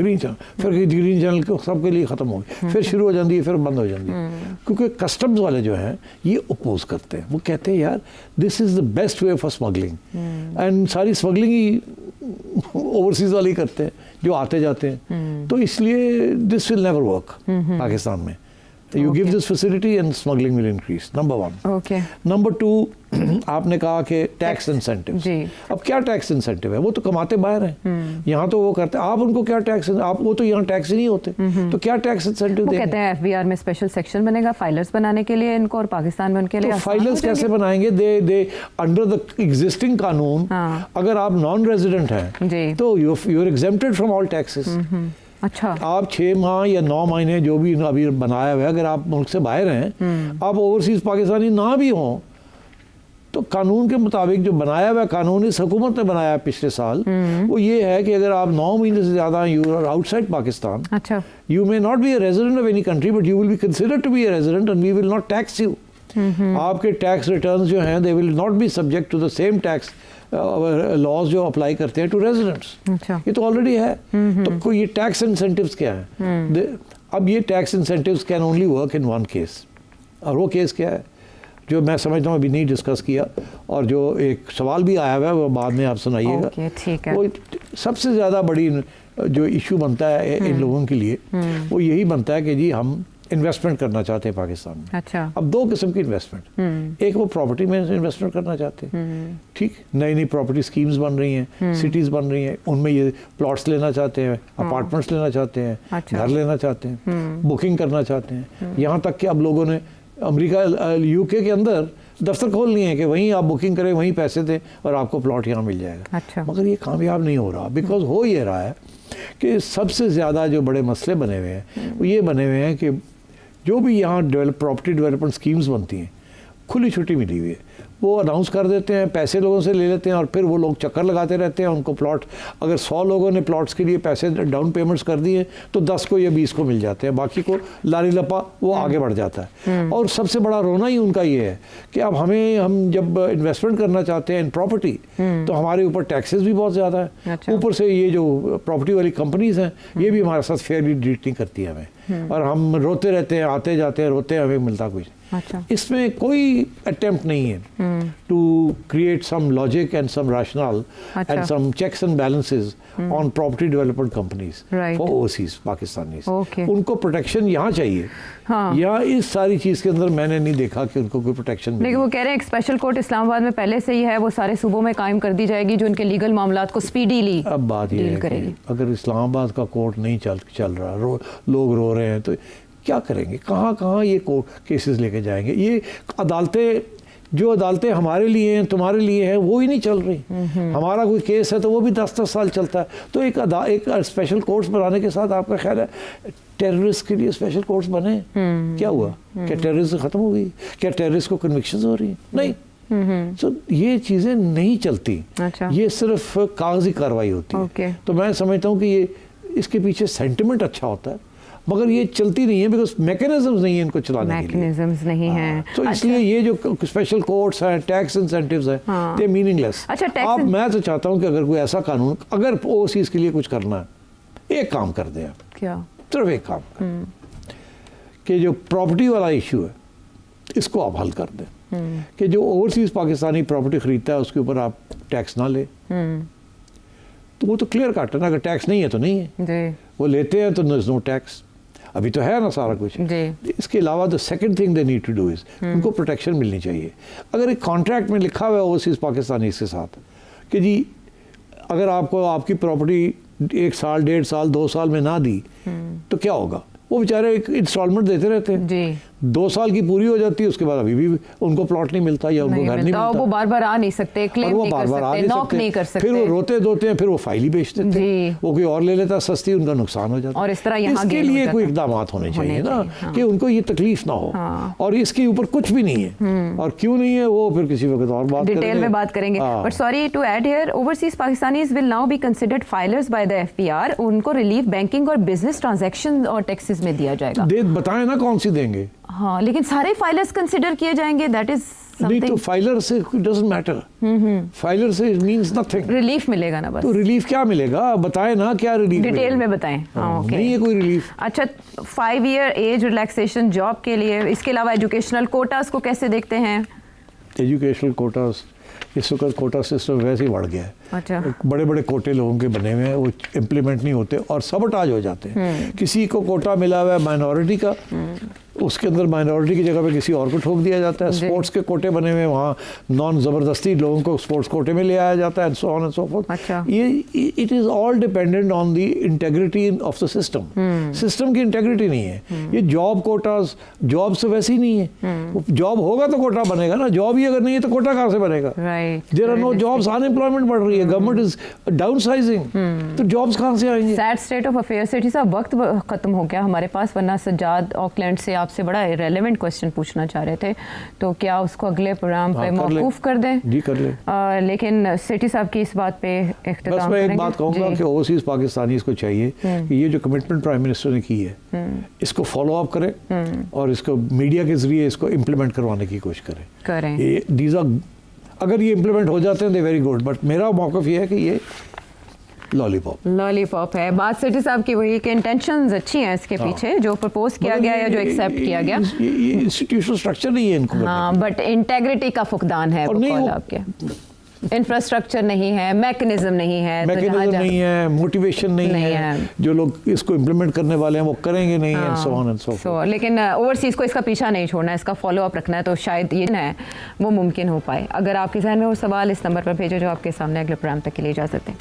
फिर ग्रीन चैनल सबके लिए ख़त्म हो गई, फिर शुरू हो जाती है, फिर बंद हो जाती है। क्योंकि कस्टम्स वाले जो हैं ये अपोज करते हैं, वो कहते हैं यार this is the best way for smuggling, and सारी स्मगलिंग ही ओवरसीज वाले ही करते हैं जो आते जाते हैं। तो इसलिए this will never work Pakistan में। You give this facility and smuggling will increase. Number one. Okay. Number two, आपने कहा कि टैक्स इंसेंटिव. अब क्या टैक्स इंसेंटिव है? वो तो कमाते बाहर हैं, यहाँ तो वो करते हैं. आप उनको क्या टैक्स, आप वो तो यहाँ टैक्स ही नहीं होते, तो क्या टैक्स इंसेंटिव देंगे? कहते हैं एफबीआर में स्पेशल सेक्शन बनेगा फाइलर्स बनाने के लिए इनको, और पाकिस्तान में उनके लिए तो फाइलर्स कैसे बनाएंगे? दे अंडर द एग्जिस्टिंग कानून, अगर आप नॉन रेजिडेंट हैं तो you are exempted from all taxes. अच्छा. आप 6 माह या 9 महीने जो भी अभी बनाया हुआ है, अगर आप मुल्क से बाहर हैं, आप ओवरसीज पाकिस्तानी ना भी हों, तो कानून के मुताबिक जो बनाया हुआ कानून इस हुकूमत ने बनाया पिछले साल, वो ये है कि अगर आप 9 महीने से ज़्यादा यू आर आउटसाइड पाकिस्तान, अच्छा, you may not be a resident of any country but you will be considered to be a resident and we will not tax you. आपके टैक्स रिटर्न्स जो हैं they will not be subject to the same tax laws जो apply करते हैं to residents. अच्छा. ये तो already है. तो कोई ये टैक्स इंसेंटिव्स क्या है? अब ये tax incentives can only work in one case, और वो केस क्या है जो मैं समझता हूँ अभी नहीं डिस्कस किया, और जो एक सवाल भी आया हुआ है वो बाद में आप सुनाइएगा. ठीक है. वो सबसे ज़्यादा बड़ी जो इशू बनता है इन लोगों के लिए, वो यही बनता है कि जी हम इन्वेस्टमेंट करना चाहते हैं पाकिस्तान में. अच्छा. अब 2 किस्म की इन्वेस्टमेंट, एक वो प्रॉपर्टी में इन्वेस्टमेंट करना चाहते हैं, ठीक, नई नई प्रॉपर्टी स्कीम्स बन रही हैं, सिटीज़ बन रही हैं, उनमें ये प्लॉट्स लेना चाहते हैं, अपार्टमेंट्स लेना चाहते हैं, अच्छा. घर लेना चाहते हैं, बुकिंग करना चाहते हैं. यहाँ तक कि अब लोगों ने अमेरिका यूके के अंदर दफ्तर खोल लिए हैं कि वहीं आप बुकिंग करें, वहीं पैसे दें और आपको प्लॉट यहाँ मिल जाएगा. अच्छा. मगर ये कामयाब नहीं हो रहा, बिकॉज हो ये रहा है कि सबसे ज़्यादा जो बड़े मसले बने हुए हैं वो ये बने हुए हैं कि जो भी यहाँ प्रॉपर्टी डेवलपमेंट स्कीम्स बनती हैं, खुली छुट्टी मिली हुई है, वो अनाउंस कर देते हैं, पैसे लोगों से ले लेते हैं और फिर वो लोग चक्कर लगाते रहते हैं. उनको प्लॉट, अगर 100 लोगों ने प्लॉट्स के लिए पैसे डाउन पेमेंट्स कर दिए तो 10 को या 20 को मिल जाते हैं, बाकी को लारी लपा वो आगे बढ़ जाता है. और सबसे बड़ा रोना ही उनका ये है कि अब हम जब इन्वेस्टमेंट करना चाहते हैं इन प्रॉपर्टी, तो हमारे ऊपर टैक्सेस भी बहुत ज़्यादा है. अच्छा. ऊपर से ये जो प्रॉपर्टी वाली कंपनीज हैं ये भी हमारे साथ फेयरली डीट नहीं करती है हमें, और हम रोते रहते हैं, आते जाते हैं, रोते हैं, हमें मिलता कुछ. अच्छा. इसमें कोई अटेम्प्ट नहीं है to create some logic and some rational and some checks and balances on property development companies for overseas Pakistanis. उनको प्रोटेक्शन यहाँ चाहिए. यहाँ इस सारी चीज़ के अंदर मैंने नहीं देखा कि उनको कोई प्रोटेक्शन मिले. लेकिन वो कह रहे हैं एक स्पेशल कोर्ट इस्लामाबाद में पहले से ही है, वो सारे सूबों में कायम कर दी जाएगी जो उनके लीगल मामलात को स्पीडीली. अब बात ये है कि अगर इस्लामाबाद का कोर्ट नहीं चल रहा, लोग रो रहे हैं, तो क्या करेंगे? कहाँ ये कोर्ट केसेस लेके जाएंगे? ये अदालतें हमारे लिए हैं, तुम्हारे लिए हैं, वो ही नहीं चल रही. हमारा कोई केस है तो वो भी 10-10 साल चलता है. तो एक स्पेशल कोर्ट्स बनाने के साथ आपका ख्याल है टेररिस्ट के लिए स्पेशल कोर्ट्स बने? क्या हुआ? क्या टेररिस्ट खत्म हो गई? क्या टेररिस्ट को कन्विक्शंस हो रही? नहीं. तो ये चीज़ें नहीं चलती. अच्छा. ये सिर्फ कागजी कार्रवाई होती है. तो मैं समझता हूँ कि ये इसके पीछे सेंटिमेंट अच्छा होता है, मगर ये चलती नहीं है बिकॉज मैकेनिज्म्स नहीं है इनको चलाने के लिए. मैकेनिज्म्स नहीं हैं. तो इसलिए ये जो स्पेशल कोर्ट्स हैं, टैक्स इंसेंटिव्स हैं, दे मीनिंगलेस. अच्छा. आप, मैं तो चाहता हूँ कि अगर कोई ऐसा कानून, अगर ओवरसीज के लिए कुछ करना है, एक काम कर दें आप. क्या? सिर्फ एक काम कि जो प्रॉपर्टी वाला इशू है इसको आप हल कर दें, कि जो ओवरसीज पाकिस्तानी प्रॉपर्टी खरीदता है उसके ऊपर आप टैक्स ना ले. तो वो तो क्लियर कट है ना, अगर टैक्स नहीं है तो नहीं है. वो लेते हैं तो नो टैक्स. अभी तो है ना सारा कुछ. इसके अलावा the second thing they need to do is, उनको प्रोटेक्शन मिलनी चाहिए. अगर एक कॉन्ट्रैक्ट में लिखा हुआ है ओवरसीज पाकिस्तानी इसके साथ कि जी अगर आपको आपकी प्रॉपर्टी 1 साल, 1.5 साल, 2 साल में ना दी तो क्या होगा? वो बेचारे एक इंस्टॉलमेंट देते रहते हैं जी. 2 साल की पूरी हो जाती है, उसके बाद अभी भी उनको प्लॉट नहीं मिलता या उनको घर नहीं मिलता. वो बार बार आ नहीं सकते, क्लेम नहीं कर सकते, नॉक नहीं कर सकते. फिर वो रोते धोते हैं, फिर वो फाइल ही बेच देते हैं, वो कोई और ले लेता सस्ती, उनका नुकसान हो जाता है. और इस तरह यहाँ इसके लिए कोई इकदाम होने चाहिए ना कि उनको ये तकलीफ ना हो. और इसके ऊपर कुछ भी नहीं है, और क्यों नहीं है वो फिर किसी वक्त और बात डिटेल में बात करेंगे. But sorry to add here, overseas Pakistanis will now be considered filers by the FPR. उनको रिलीफ बैंकिंग और बिजनेस ट्रांजैक्शन और टैक्सेस में दिया जाएगा. बताएं ना कौन सी देंगे. हाँ, लेकिन सारे फाइलर्स कंसिडर किए जाएंगे. दैट इज नहीं, तो फाइलर से डजंट मैटर. फाइलर से इट मींस नथिंग. रिलीफ मिलेगा ना बस. तो रिलीफ क्या मिलेगा? बताएं ना क्या रिलीफ. डिटेल में बताएं. नहीं है कोई रिलीफ. अच्छा, 5 ईयर एज रिलैक्सेशन जॉब के लिए. इसके अलावा एजुकेशनल कोटास को कैसे देखते हैं? एजुकेशनल कोटास, इस वक्त कोटा सिस्टम वैसे ही बढ़ गया है. अच्छा। बड़े बड़े कोटे लोगों के बने हुए हैं, वो इम्प्लीमेंट नहीं होते और सबटाज हो जाते हैं। किसी को कोटा मिला हुआ है माइनॉरिटी का, उसके अंदर माइनॉरिटी की जगह पे किसी और को ठोक दिया जाता है। स्पोर्ट्स के कोटे बने हुए हैं, वहाँ नॉन ज़बरदस्ती लोगों को स्पोर्ट्स कोटे में ले आया जाता है, and so on and so fourth. अच्छा। ये it is all dependent on the integrity of the system. System की इंटेग्रिटी नहीं है। ये जॉब कोटास, जॉब से वैसे ही नहीं है। जॉब होगा तो कोटा बनेगा ना, जॉब ही अगर नहीं है तो कोटा कहाँ से बनेगा? Right. There are no jobs, unemployment बढ़ रही है, गवर्नमेंट इज डाउनसाइजिंग, तो जॉब्स कहाँ से आएंगे? Sad state of affair. Sethi साहब, वक्त खत्म हो गया हमारे पास, वरना सज्जाद ऑकलैंड से आपसे बड़ा रेलेवेंट क्वेश्चन पूछना चाह रहे थे, तो क्या उसको अगले प्रोग्राम पे मौकूफ कर दें? जी कर ले। लेकिन सेठी साहब की इस बात पे इख्तिताम बस मैं एक करेंगे? बात कहूँगा कि ओवरसीज पाकिस्तानी को चाहिए कि ये जो कमिटमेंट प्राइम मिनिस्टर ने की है, इसको फॉलो अप करें और इसको मीडिया के जरिए इसको इम्प्लीमेंट करवाने की कोशिश करें। ये दीज आर, अगर ये इम्प्लीमेंट हो जाते हैं दे वेरी गुड, बट मेरा मौक़िफ़ ये है कि ये लॉलीपॉप है। बात सेठी साहब की वही कि इंटेंशंस अच्छी हैं इसके पीछे, जो प्रपोज किया गया या जो एक्सेप्ट किया गया, ये इंस्टीट्यूशनल स्ट्रक्चर नहीं है इनको। हाँ, बट इंटेग्रिटी का फुकदान है। और नहीं, आपके इंफ्रास्ट्रक्चर नहीं है, मैकेनिज्म नहीं है, नहीं है, मोटिवेशन नहीं है, जो लोग इसको इम्प्लीमेंट करने वाले हैं वो करेंगे नहीं, and so on and so fourth. लेकिन ओवरसीज को इसका पीछा नहीं छोड़ना है, इसका फॉलो अप रखना है, तो शायद ये है वो मुमकिन हो पाए। अगर आपके जहन में वो सवाल, इस नंबर पर भेजो जो आपके सामने। अगले प्रोग्राम तक के लिए इजाजत दें।